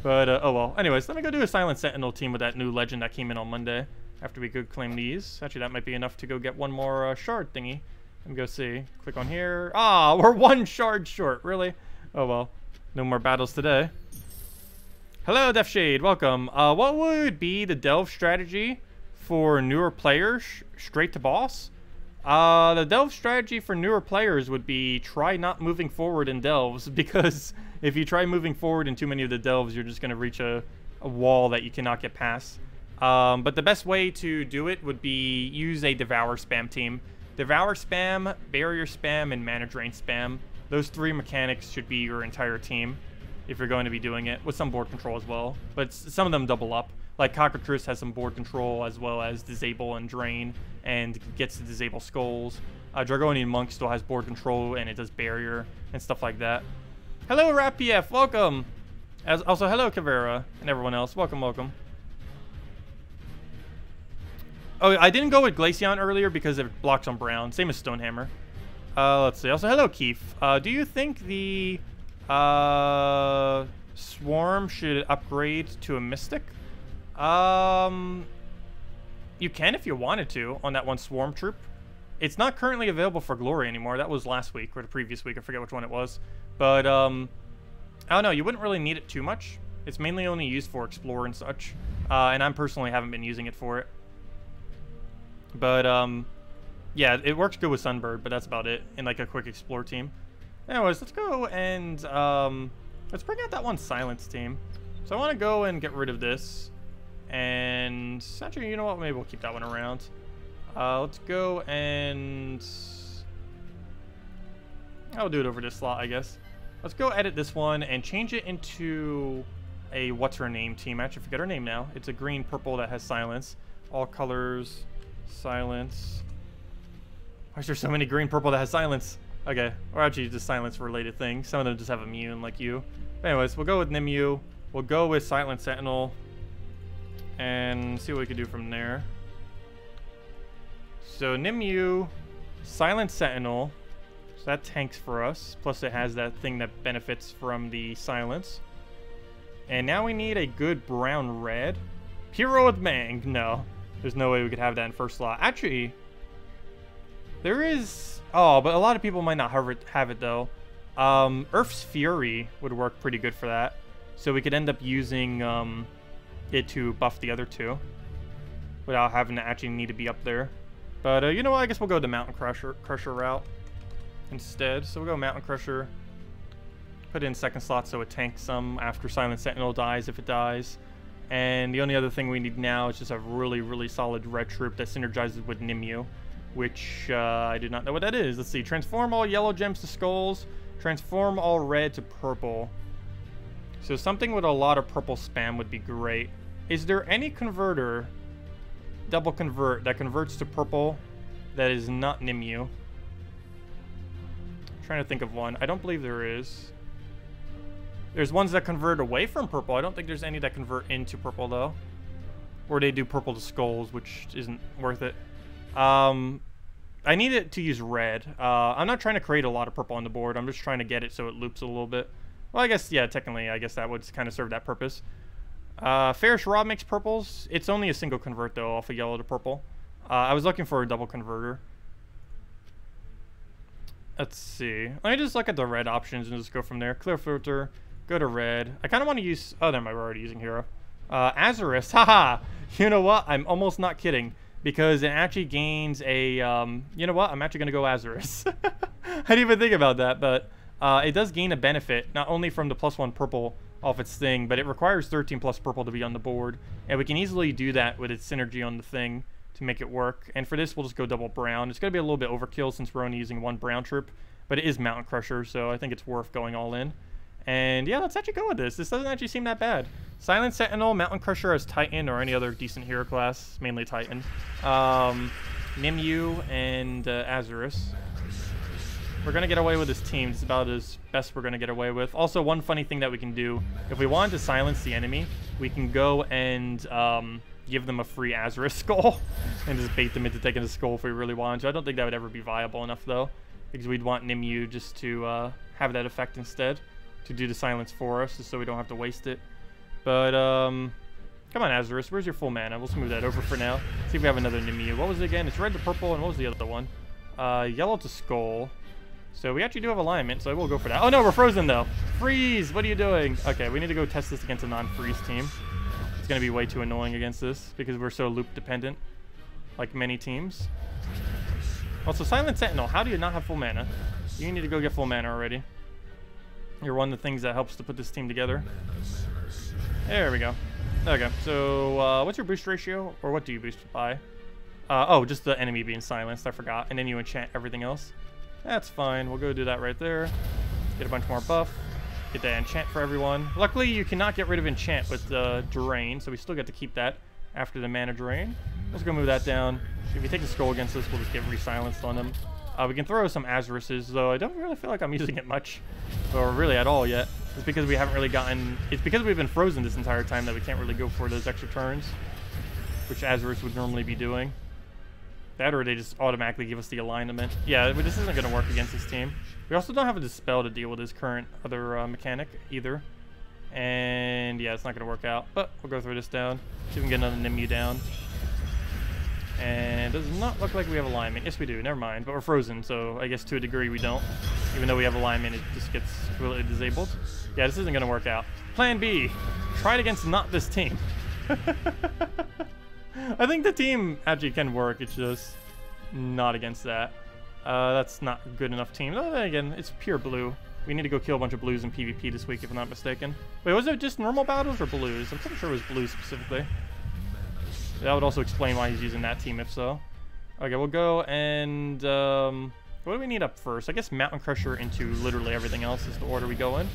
But, oh well. Anyways, let me go do a Silent Sentinel team with that new legend that came in on Monday. After we could claim these. Actually, that might be enough to go get 1 more shard thingy. Let me go see. Click on here. Ah, we're 1 shard short. Really? Oh well. No more battles today. Hello, Def Shade. Welcome. What would be the delve strategy for newer players straight to boss? The delve strategy for newer players would be try not moving forward in delves, because if you try moving forward in too many of the delves, you're just going to reach a wall that you cannot get past. But the best way to do it would be use a Devour spam team. Devour spam, Barrier spam, and Mana Drain spam. Those 3 mechanics should be your entire team if you're going to be doing it, with some board control as well. But some of them double up. Like Cockatrice has some board control as well as disable and drain, and gets to disable skulls. Dragonian Monk still has board control and it does barrier and stuff like that. Hello, RapPF, welcome. Also, hello, Caveira, and everyone else. Welcome, welcome. Oh, I didn't go with Glaceon earlier because it blocks on brown. Same as Stonehammer. Let's see. Also, hello, Keith. Do you think the Swarm should upgrade to a Mystic? You can if you wanted to on that 1 Swarm troop. It's not currently available for Glory anymore. That was last week or the previous week. I forget which one it was. But, I don't know. You wouldn't really need it too much. It's mainly only used for Explore and such. And I personally haven't been using it for it. But, yeah, it works good with Sunbird, but that's about it in, like, a quick Explore team. Anyways, let's go and, let's bring out that 1 Silence team. So I want to go and get rid of this. And actually, you know what? Maybe we'll keep that one around. Let's go and I'll do it over this slot, I guess. Let's go edit this one and change it into a what's her name team. I actually forget her name now. It's a green purple that has silence. All colors, silence. Why is there so many green purple that has silence? Okay, or actually just silence related things. Some of them just have immune like you. But anyways, we'll go with Nimue. We'll go with Silent Sentinel and see what we can do from there. So Nimue, Silent Sentinel, so that tanks for us. Plus it has that thing that benefits from the silence. And now we need a good brown-red. Hero with Mang. No, there's no way we could have that in first slot. Actually, there is... Oh, but a lot of people might not have it though. Earth's Fury would work pretty good for that. So we could end up using it to buff the other 2 without having to actually need to be up there. But you know what? I guess we'll go the Mountain Crusher route instead. So we'll go Mountain Crusher. Put it in second slot so it tanks some after Silent Sentinel dies if it dies. And the only other thing we need now is just a really, really solid red troop that synergizes with Nimue, which I do not know what that is. Let's see. Transform all yellow gems to skulls. Transform all red to purple. So something with a lot of purple spam would be great. Is there any converter, double convert, that converts to purple that is not Nimue? trying to think of one. I don't believe there is. There's ones that convert away from purple. I don't think there's any that convert into purple, though. Or they do purple to skulls, which isn't worth it. I need it to use red. I'm not trying to create a lot of purple on the board. I'm just trying to get it so it loops a little bit. Well, I guess, yeah, technically, I guess that would kind of serve that purpose. Ferrous Rod makes purples. It's only a single convert, though, off of yellow to purple. I was looking for a double converter. Let's see. Let me just look at the red options and just go from there. Clear filter. Go to red. I kind of want to use... Oh, never mind. We're already using hero. Azurus. Haha. You know what? I'm almost not kidding. Because it actually gains a... you know what? I'm actually going to go Azurus. I didn't even think about that, but... it does gain a benefit, not only from the +1 purple off its thing, but it requires 13 plus purple to be on the board. And we can easily do that with its synergy on the thing to make it work. And for this, we'll just go double brown. It's going to be a little bit overkill since we're only using 1 brown troop, but it is Mountain Crusher, so I think it's worth going all in. And yeah, let's actually go with this. This doesn't actually seem that bad. Silent Sentinel, Mountain Crusher as Titan, or any other decent hero class, mainly Titan. Nimue, and Azurus. We're going to get away with this team. It's about as best we're going to get away with. Also, one funny thing that we can do, if we wanted to silence the enemy, we can go and give them a free Azurus skull and just bait them into taking a skull if we really wanted to. I don't think that would ever be viable enough, though, because we'd want Nimue just to have that effect instead, to do the silence for us, just so we don't have to waste it. But, come on, Azurus. Where's your full mana? We'll smooth that over for now. See if we have another Nimue. What was it again? It's red to purple, and what was the other one? Yellow to skull. So we actually do have alignment, so I will go for that. Oh no, we're frozen though. Freeze! What are you doing? Okay, we need to go test this against a non-freeze team. It's going to be way too annoying against this because we're so loop dependent, like many teams. Also, Silent Sentinel, how do you not have full mana? You need to go get full mana already. You're one of the things that helps to put this team together. There we go. Okay, so what's your boost ratio? Or what do you boost by? Oh, just the enemy being silenced, I forgot. And then you enchant everything else. That's fine. We'll go do that right there. Get a bunch more buff. Get that enchant for everyone. Luckily, you cannot get rid of enchant with the drain, so we still get to keep that after the mana drain. Let's go move that down. If you take the skull against us, we'll just get re-silenced on them. We can throw some Azuruses, though I don't really feel like I'm using it much, or really at all yet. It's because we haven't really gotten... It's because we've been frozen this entire time that we can't really go for those extra turns, which Azurus would normally be doing. That, or they just automatically give us the alignment. Yeah, but this isn't going to work against this team. We also don't have a Dispel to deal with his current other mechanic either. And yeah, it's not going to work out. But we'll go through this down. See if we can get another Nimue down. And it does not look like we have alignment. Yes, we do. Never mind. But we're frozen, so I guess to a degree we don't. Even though we have alignment, it just gets completely disabled. Yeah, this isn't going to work out. Plan B. Try it against not this team. I think the team actually can work. It's just not against that. That's not a good enough team. Then again, it's pure blue. We need to go kill a bunch of blues in PvP this week, if I'm not mistaken. Wait, was it just normal battles or blues? I'm pretty sure it was blues specifically. That would also explain why he's using that team, if so. Okay, we'll go and... what do we need up first? I guess Mountain Crusher into literally everything else is the order we go in.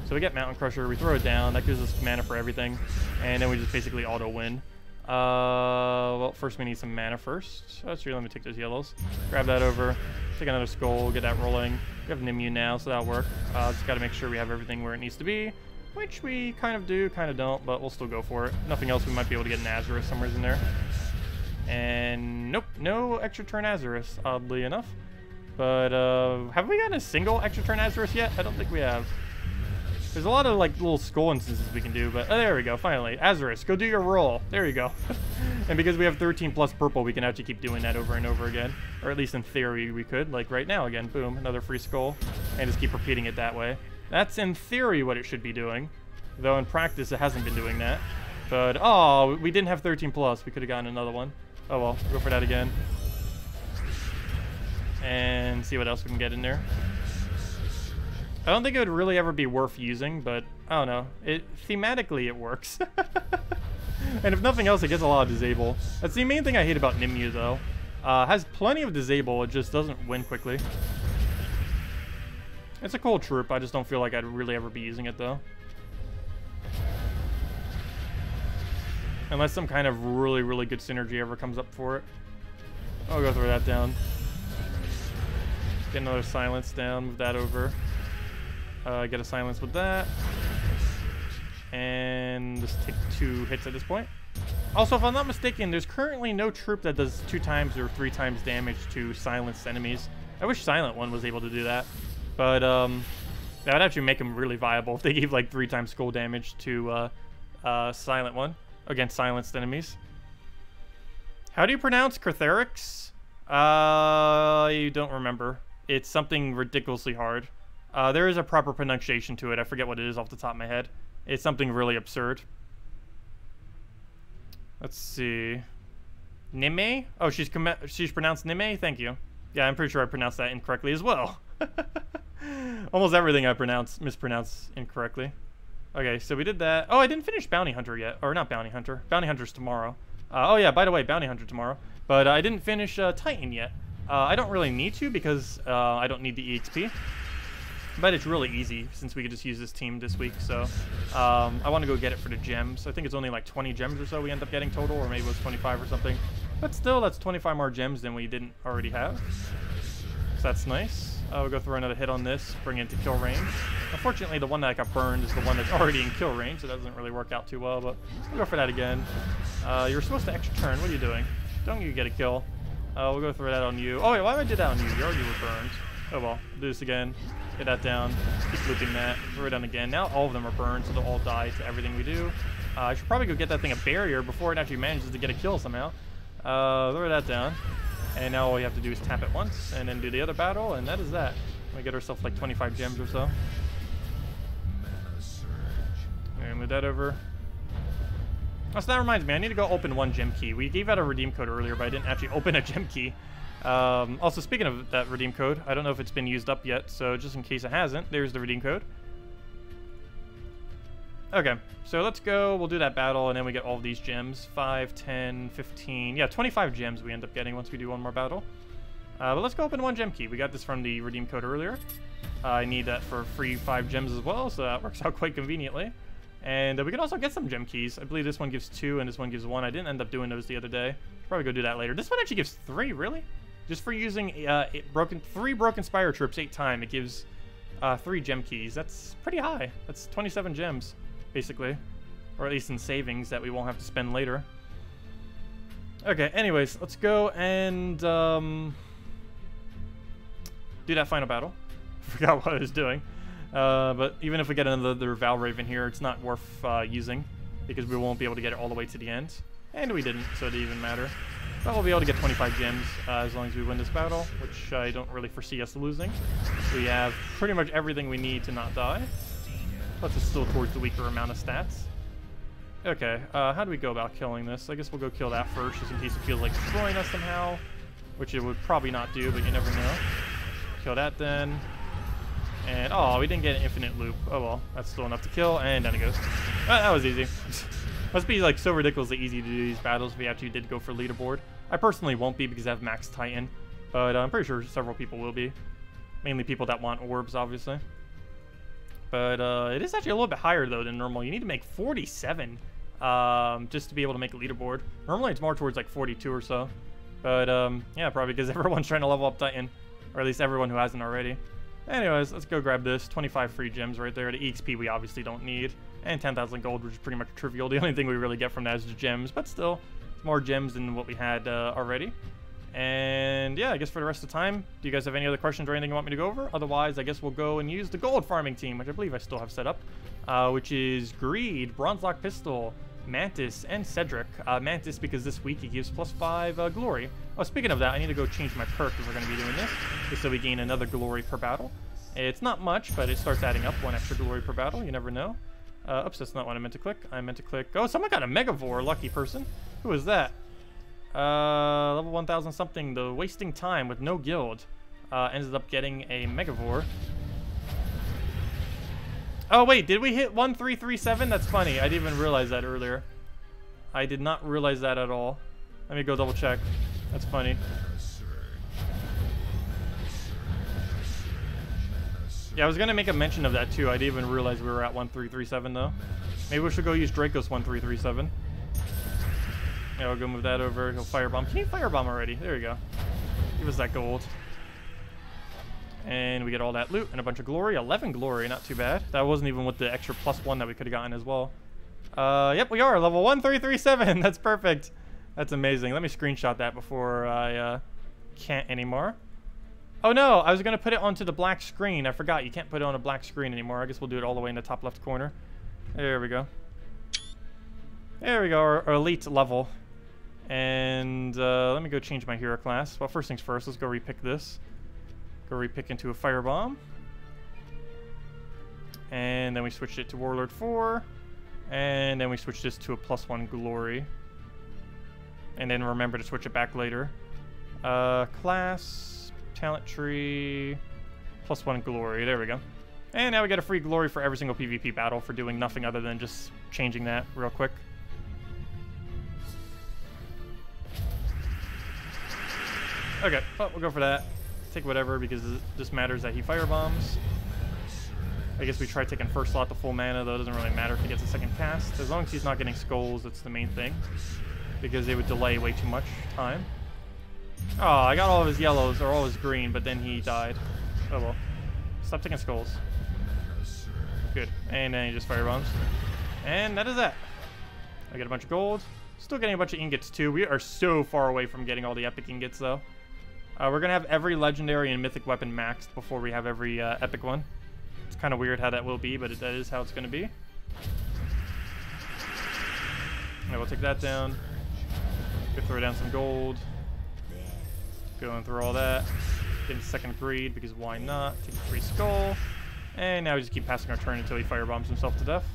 So we get Mountain Crusher, we throw it down. That gives us mana for everything. And then we just basically auto-win. Well, first we need some mana first. That's true. Let me take those yellows. Grab that over. Take another skull. Get that rolling. We have Nimue now, so that'll work. Just got to make sure we have everything where it needs to be, which we kind of do, kind of don't, but we'll still go for it. Nothing else, we might be able to get an Azurus somewhere in there. And nope, no extra turn Azurus, oddly enough. But have we gotten a single extra turn Azurus yet? I don't think we have. There's a lot of like little skull instances we can do, but there we go, finally. Azurus, go do your roll. There you go. And because we have 13 plus purple, we can actually keep doing that over and over again. Or at least in theory we could, like right now again, boom, another free skull. And just keep repeating it that way. That's in theory what it should be doing. Though in practice it hasn't been doing that. But, oh, we didn't have 13 plus. We could have gotten another one. Oh well, go for that again. And see what else we can get in there. I don't think it would really ever be worth using, but I don't know. Thematically, it works. And if nothing else, it gets a lot of disable. That's the main thing I hate about Nimue, though. Has plenty of disable, it just doesn't win quickly. It's a cool troop, I just don't feel like I'd really ever be using it, though. Unless some kind of really, really good synergy ever comes up for it. I'll go throw that down. Get another silence down, move that over. Get a silence with that. And just take 2 hits at this point. Also, if I'm not mistaken, there's currently no troop that does 2 times or 3 times damage to silenced enemies. I wish Silent One was able to do that. But, that would actually make them really viable if they gave like 3 times skull damage to Silent One against silenced enemies. How do you pronounce Krithorix? I don't remember. It's something ridiculously hard. There is a proper pronunciation to it. I forget what it is off the top of my head. It's something really absurd. Let's see. Nime? Oh, she's pronounced Nime? Thank you. Yeah, I'm pretty sure I pronounced that incorrectly as well. Almost everything I mispronounce incorrectly. Okay, so we did that. Oh, I didn't finish Bounty Hunter yet. Or not Bounty Hunter. Bounty Hunter's tomorrow. Oh yeah, by the way, Bounty Hunter tomorrow. But I didn't finish Titan yet. I don't really need to because I don't need the EXP. But it's really easy since we could just use this team this week. So I want to go get it for the gems. I think it's only like 20 gems or so we end up getting total, or maybe it was 25 or something. But still, that's 25 more gems than we didn't already have. So that's nice. We'll go throw another hit on this, bring it into kill range. Unfortunately, the one that got burned is the one that's already in kill range, so that doesn't really work out too well, but we'll go for that again. You're supposed to extra turn. What are you doing? Don't you get a kill? We'll go throw that on you. Oh, wait, why did I do that on you? You already were burned. Oh, well. Do this again. Get that down. Keep looping that. Throw it down again. Now all of them are burned, so they'll all die to everything we do. I should probably go get that thing a barrier before it actually manages to get a kill somehow. Throw that down. And now all we have to do is tap it once, and then do the other battle, and that is that. We get ourselves like 25 gems or so. And move that over. Oh, so that reminds me, I need to go open 1 gem key. We gave out a redeem code earlier, but I didn't actually open a gem key. Also, speaking of that redeem code, I don't know if it's been used up yet, so just in case it hasn't, there's the redeem code. Okay, so let's go, we'll do that battle, and then we get all of these gems. 5, 10, 15, yeah, 25 gems we end up getting once we do 1 more battle. But let's go open 1 gem key. We got this from the redeem code earlier. I need that for free 5 gems as well, so that works out quite conveniently. And we can also get some gem keys. I believe this one gives 2 and this one gives 1. I didn't end up doing those the other day. Should probably go do that later. This one actually gives 3, really? Just for using 3 broken spire trips 8 times, it gives 3 gem keys. That's pretty high. That's 27 gems, basically. Or at least in savings that we won't have to spend later. Okay, anyways, let's go and do that final battle. Forgot what I was doing. But even if we get another Valraven here, it's not worth using because we won't be able to get it all the way to the end. And we didn't, so it didn't even matter. But we'll be able to get 25 gems as long as we win this battle, which I don't really foresee us losing. We have pretty much everything we need to not die. Plus it's still towards the weaker amount of stats. Okay, how do we go about killing this? I guess we'll go kill that first, just in case it feels like destroying us somehow. Which it would probably not do, but you never know. Kill that then. And, oh, we didn't get an infinite loop. Oh well, that's still enough to kill, and down it goes. That was easy. Must be like so ridiculously easy to do these battles if we actually did go for leaderboard. I personally won't be because I have max Titan, but I'm pretty sure several people will be. Mainly people that want orbs, obviously. But it is actually a little bit higher though than normal. You need to make 47 just to be able to make a leaderboard. Normally it's more towards like 42 or so. But yeah, probably because everyone's trying to level up Titan, or at least everyone who hasn't already. Anyways, let's go grab this. 25 free gems right there. The EXP we obviously don't need. And 10,000 gold, which is pretty much trivial. The only thing we really get from that is the gems. But still, it's more gems than what we had already. And yeah, I guess for the rest of the time, do you guys have any other questions or anything you want me to go over? Otherwise, I guess we'll go and use the gold farming team, which I believe I still have set up. Which is Greed, Bronze Lock Pistol, Mantis, and Cedric. Mantis because this week he gives +5 glory. Oh, speaking of that, I need to go change my perk because we're going to be doing this, just so we gain another glory per battle. It's not much, but it starts adding up 1 extra glory per battle. You never know. Oops, that's not what I meant to click. I meant to click. Oh, someone got a Megavore, lucky person. Who is that? Level 1000 something. The Wasting Time with no guild ended up getting a Megavore. Oh wait, did we hit 1337? That's funny. I didn't even realize that earlier. I did not realize that at all. Let me go double check. That's funny. Yeah, I was gonna make a mention of that too. I didn't even realize we were at 1337 though. Maybe we should go use Draco's 1337. Yeah, we'll go move that over. He'll firebomb. Can you firebomb already? There you go. Give us that gold. And we get all that loot and a bunch of glory. 11 glory, not too bad. That wasn't even with the extra +1 that we could have gotten as well. Yep, we are level 1337. That's perfect. That's amazing. Let me screenshot that before I can't anymore. Oh no, I was gonna put it onto the black screen. I forgot you can't put it on a black screen anymore. I guess we'll do it all the way in the top left corner. There we go. There we go, our elite level. And let me go change my hero class. Well, first things first, let's go repick this. Go repick into a firebomb. And then we switched it to Warlord 4. And then we switch this to a +1 glory. And then remember to switch it back later. Class, talent tree, +1 glory. There we go. And now we get a free glory for every single PvP battle for doing nothing other than just changing that real quick. Okay, well, we'll go for that. Take whatever because it just matters that he firebombs. I guess we try taking first slot to full mana, though it doesn't really matter if he gets a second cast. As long as he's not getting skulls, that's the main thing. Because they would delay way too much time. Oh, I got all of his yellows, or all his green, but then he died. Oh well. Stop taking skulls. Good. And then he just firebombs. And that is that. I get a bunch of gold. Still getting a bunch of ingots too. We are so far away from getting all the epic ingots though. We're going to have every legendary and mythic weapon maxed before we have every epic one. It's kind of weird how that will be, but that is how it's going to be. Alright, we'll take that down. Go throw down some gold. Going through all that. Getting second greed because why not? Take a free skull. And now we just keep passing our turn until he firebombs himself to death.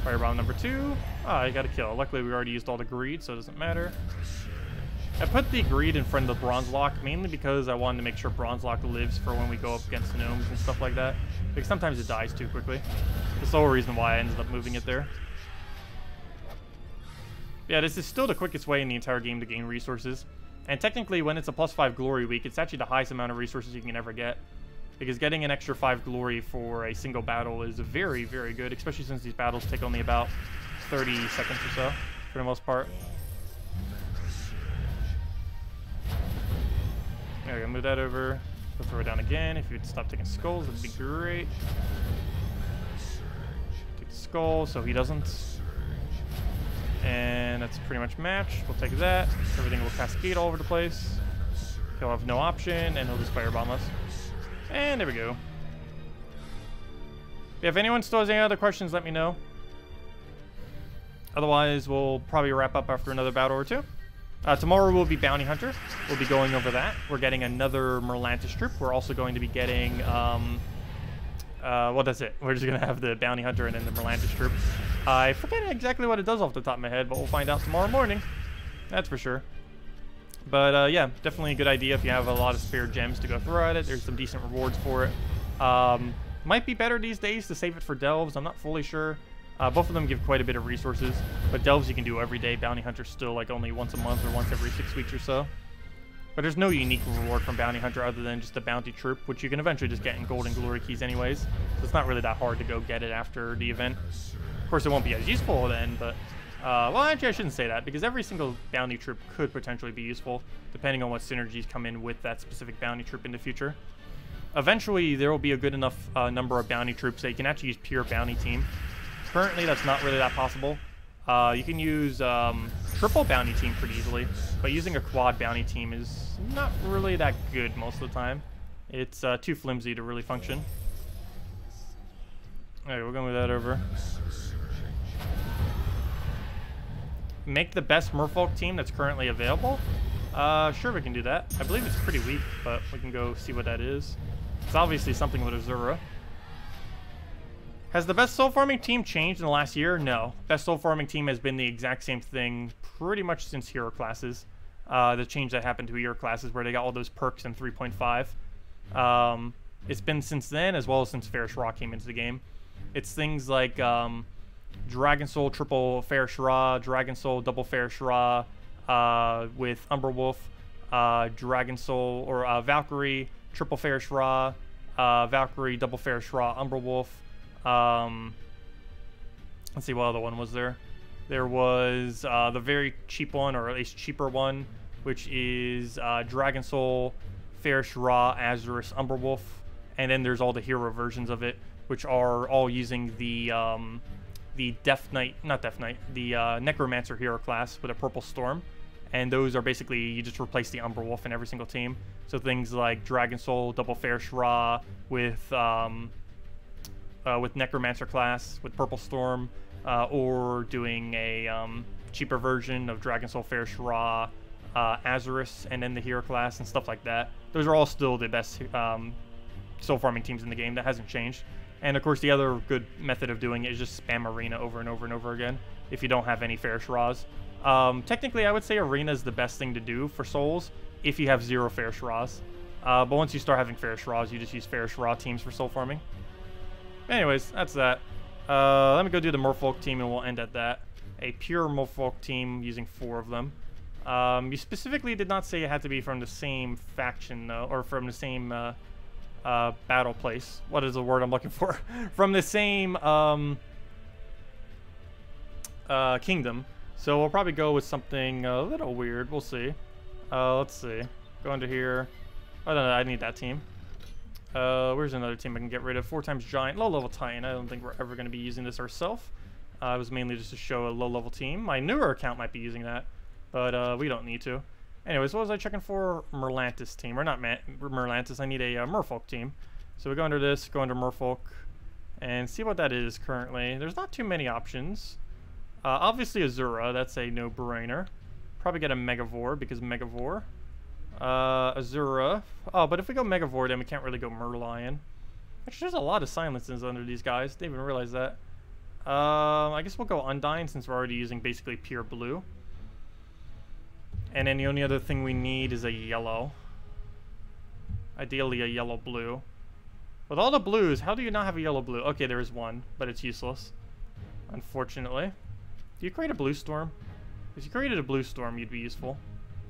Firebomb number 2. Ah, I got a kill. Luckily we already used all the greed, so it doesn't matter. I put the greed in front of the bronze lock mainly because I wanted to make sure bronze lock lives for when we go up against gnomes and stuff like that. Because sometimes it dies too quickly. That's the whole reason why I ended up moving it there. Yeah, this is still the quickest way in the entire game to gain resources. And technically, when it's a +5 glory week, it's actually the highest amount of resources you can ever get. Because getting an extra 5 glory for a single battle is very, very good, especially since these battles take only about 30 seconds or so, for the most part. There we go, move that over. We'll throw it down again. If you'd stop taking skulls, that'd be great. Take the skull so he doesn't. And that's pretty much matched. We'll take that. Everything will cascade all over the place. He'll have no option, and he'll just firebomb us. And there we go. Yeah, if anyone still has any other questions, let me know. Otherwise, we'll probably wrap up after another battle or two. Tomorrow will be Bounty Hunter. We'll be going over that. We're getting another Merlantis troop. We're also going to be getting, well, that's it. We're just going to have the Bounty Hunter and then the Merlantis troop. I forget exactly what it does off the top of my head, but we'll find out tomorrow morning. That's for sure. But, yeah, definitely a good idea if you have a lot of spare gems to go throw at it. There's some decent rewards for it. Might be better these days to save it for delves. I'm not fully sure. Both of them give quite a bit of resources, but delves you can do every day. Bounty Hunter's still like only once a month or once every 6 weeks or so. But there's no unique reward from Bounty Hunter other than just a bounty troop, which you can eventually just get in gold and glory keys anyways. So it's not really that hard to go get it after the event. Of course, it won't be as useful then, but... well, actually, I shouldn't say that, because every single bounty troop could potentially be useful, depending on what synergies come in with that specific bounty troop in the future. Eventually, there will be a good enough number of bounty troops that you can actually use pure bounty team. Currently, that's not really that possible. You can use triple bounty team pretty easily, but using a quad bounty team is not really that good most of the time. It's too flimsy to really function. Alright, we're going to move that over. Make the best merfolk team that's currently available? Sure, we can do that. I believe it's pretty weak, but we can go see what that is. It's obviously something with Azura. Has the best soul farming team changed in the last year? No. Best soul farming team has been the exact same thing pretty much since hero classes. The change that happened to hero classes where they got all those perks in 3.5. It's been since then, as well as since Fair Shra came into the game. It's things like Dragon Soul triple Fair Shra, Dragon Soul double Fair Shra with Umberwolf, Dragon Soul or Valkyrie triple Fair Shra, Valkyrie double Fair Shra, Umberwolf. Let's see what other one was there. There was the very cheap one, or at least cheaper one, which is Dragon Soul Fairish Ra, Azurus, Umberwolf, and then there's all the hero versions of it, which are all using the Necromancer hero class with a Purple Storm, and those are basically, you just replace the Umberwolf in every single team. So things like Dragon Soul, double Fairish Ra with Necromancer class with Purple Storm, or doing a cheaper version of Dragon Soul, Fairish Ra, Azurus, and then the hero class and stuff like that. Those are all still the best soul farming teams in the game. That hasn't changed. And of course, the other good method of doing it is just spam Arena over and over and over again if you don't have any Fairish Ras. Technically, I would say Arena is the best thing to do for souls if you have 0 Fairish Ras. But once you start having Fairish Ras, you just use Fairish Ra teams for soul farming. Anyways, that's that. Let me go do the Merfolk team and we'll end at that. A pure Merfolk team using 4 of them. You specifically did not say it had to be from the same faction, though, or from the same battle place. What is the word I'm looking for? From the same kingdom. So we'll probably go with something a little weird. We'll see. Let's see. Go into here. Oh, no, I need that team. Where's another team I can get rid of? 4 times Giant, low-level Titan. I don't think we're ever going to be using this ourselves. It was mainly just to show a low-level team. My newer account might be using that, but we don't need to. Anyways, what was I checking for? Merlantis team, or not Merlantis. I need a Merfolk team. So we go under this, go under Merfolk, and see what that is currently. There's not too many options. Obviously Azura, that's a no-brainer. Probably get a Megavore because Megavore. Azura. Oh, but if we go Megavore, then we can't really go Merlion. Actually, there's a lot of silences under these guys. Didn't even realize that. I guess we'll go Undyne since we're already using basically pure blue. And then the only other thing we need is a yellow. Ideally a yellow-blue. With all the blues, how do you not have a yellow-blue? Okay, there is one, but it's useless. Unfortunately. Do you create a blue storm? If you created a blue storm, you'd be useful.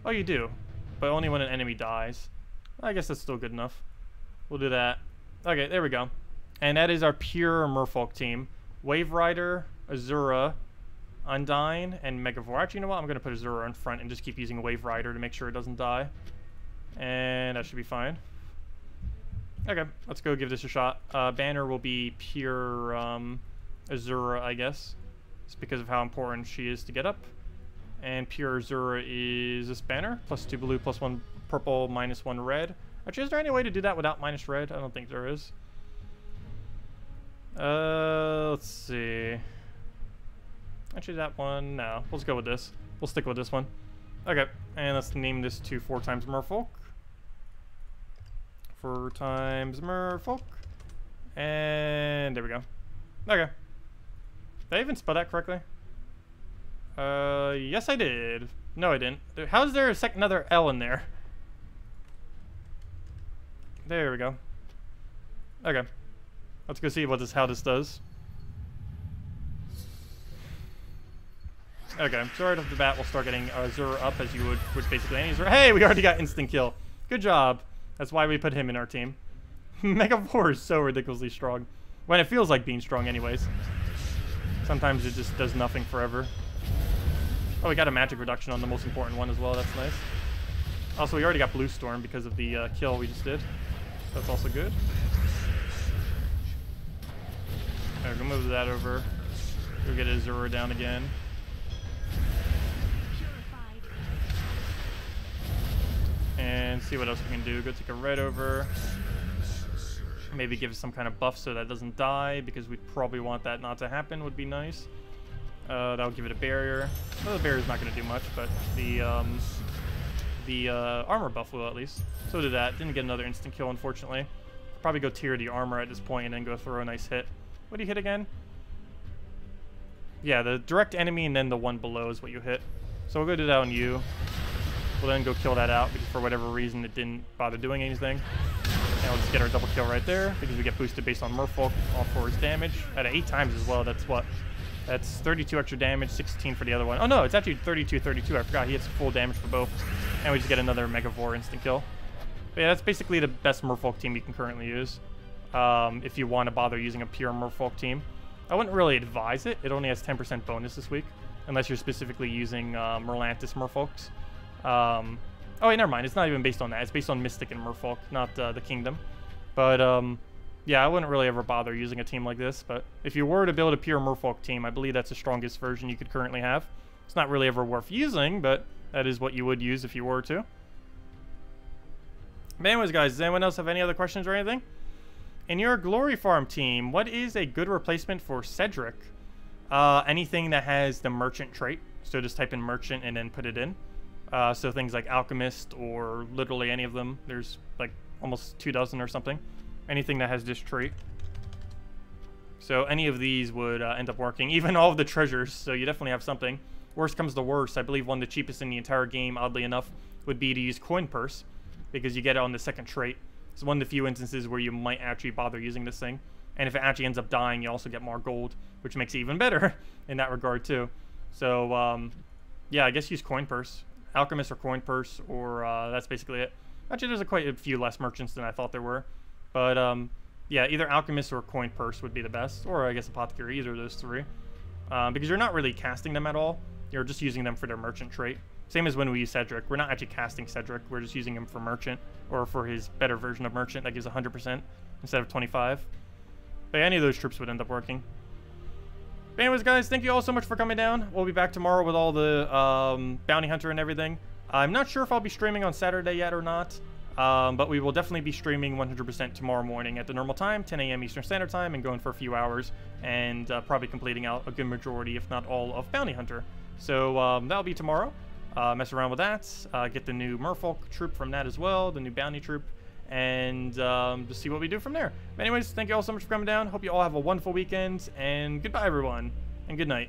Oh, you do. But only when an enemy dies. I guess that's still good enough. We'll do that. Okay, there we go. And that is our pure Merfolk team. Wave Rider, Azura, Undyne, and Megavore. Actually, you know what? I'm going to put Azura in front and just keep using Wave Rider to make sure it doesn't die. And that should be fine. Okay, let's go give this a shot. Banner will be pure Azura, I guess. It's because of how important she is to get up. And pure Azura is this banner. +2 blue, +1 purple, -1 red. Actually, is there any way to do that without minus red? I don't think there is. Let's see. Actually, that one, no. Let's go with this. We'll stick with this one. Okay, and let's name this to 4 times Merfolk. 4 times Merfolk. And there we go. Okay. Did I even spell that correctly? Yes I did. No I didn't. How's there another L in there? There we go. Okay. Let's go see how this does. Okay, so right off the bat we'll start getting Azura up as you would with basically any Azura. Hey, we already got instant kill. Good job. That's why we put him in our team. Megavore is so ridiculously strong. When it feels like being strong anyways. Sometimes it just does nothing forever. Oh, we got a magic reduction on the most important one as well. That's nice. Also, we already got Blue Storm because of the kill we just did. That's also good. Alright, we'll move that over. We'll get Azura down again. And see what else we can do. Go take a red over. Maybe give it some kind of buff so that it doesn't die, because we probably want that not to happen. Would be nice. That'll give it a barrier. Well, the barrier's not going to do much, but the armor buff will at least. So did that. Didn't get another instant kill, unfortunately. Probably go tier the armor at this point and then go throw a nice hit. What do you hit again? Yeah, the direct enemy and then the one below is what you hit. So we'll go do that on you. We'll then go kill that out because for whatever reason it didn't bother doing anything. And we'll just get our double kill right there because we get boosted based on Merfolk, all for his damage. At 8 times as well, that's what? That's 32 extra damage, 16 for the other one. Oh no, it's actually 32. I forgot he hits full damage for both. And we just get another Megavore instant kill. But yeah, that's basically the best Merfolk team you can currently use. If you want to bother using a pure Merfolk team. I wouldn't really advise it. It only has 10% bonus this week. Unless you're specifically using Merlantis Merfolks. Oh, wait, never mind. It's not even based on that. It's based on Mystic and Merfolk, not the Kingdom. But, yeah, I wouldn't really ever bother using a team like this. But if you were to build a pure Merfolk team, I believe that's the strongest version you could currently have. It's not really ever worth using, but that is what you would use if you were to. But anyways, guys, does anyone else have any other questions or anything? In your Glory Farm team, what is a good replacement for Cedric? Anything that has the Merchant trait. So just type in Merchant and then put it in. So things like Alchemist or literally any of them. There's like almost 24 or something. Anything that has this trait. So any of these would end up working. Even all of the treasures, so you definitely have something. Worst comes to worst, I believe one of the cheapest in the entire game, oddly enough, would be to use Coin Purse. Because you get it on the second trait. It's one of the few instances where you might actually bother using this thing. And if it actually ends up dying, you also get more gold, which makes it even better in that regard too. So, yeah, I guess use Coin Purse. Alchemist or Coin Purse, or that's basically it. Actually, there's quite a few less merchants than I thought there were. But, yeah, either Alchemist or Coin Purse would be the best. Or, I guess, Apothecary, either of those three. Because you're not really casting them at all. You're just using them for their Merchant trait. Same as when we use Cedric. We're not actually casting Cedric. We're just using him for Merchant. Or for his better version of Merchant that gives 100% instead of 25. But any of those troops would end up working. But anyways, guys, thank you all so much for coming down. We'll be back tomorrow with all the Bounty Hunter and everything. I'm not sure if I'll be streaming on Saturday yet or not. But we will definitely be streaming 100% tomorrow morning at the normal time, 10 a.m. Eastern Standard Time, and going for a few hours. And probably completing out a good majority, if not all, of Bounty Hunter. So that'll be tomorrow. Mess around with that, get the new Merfolk troop from that as well, the new bounty troop, and just see what we do from there. But anyways, thank you all so much for coming down. Hope you all have a wonderful weekend, and goodbye everyone, and good night.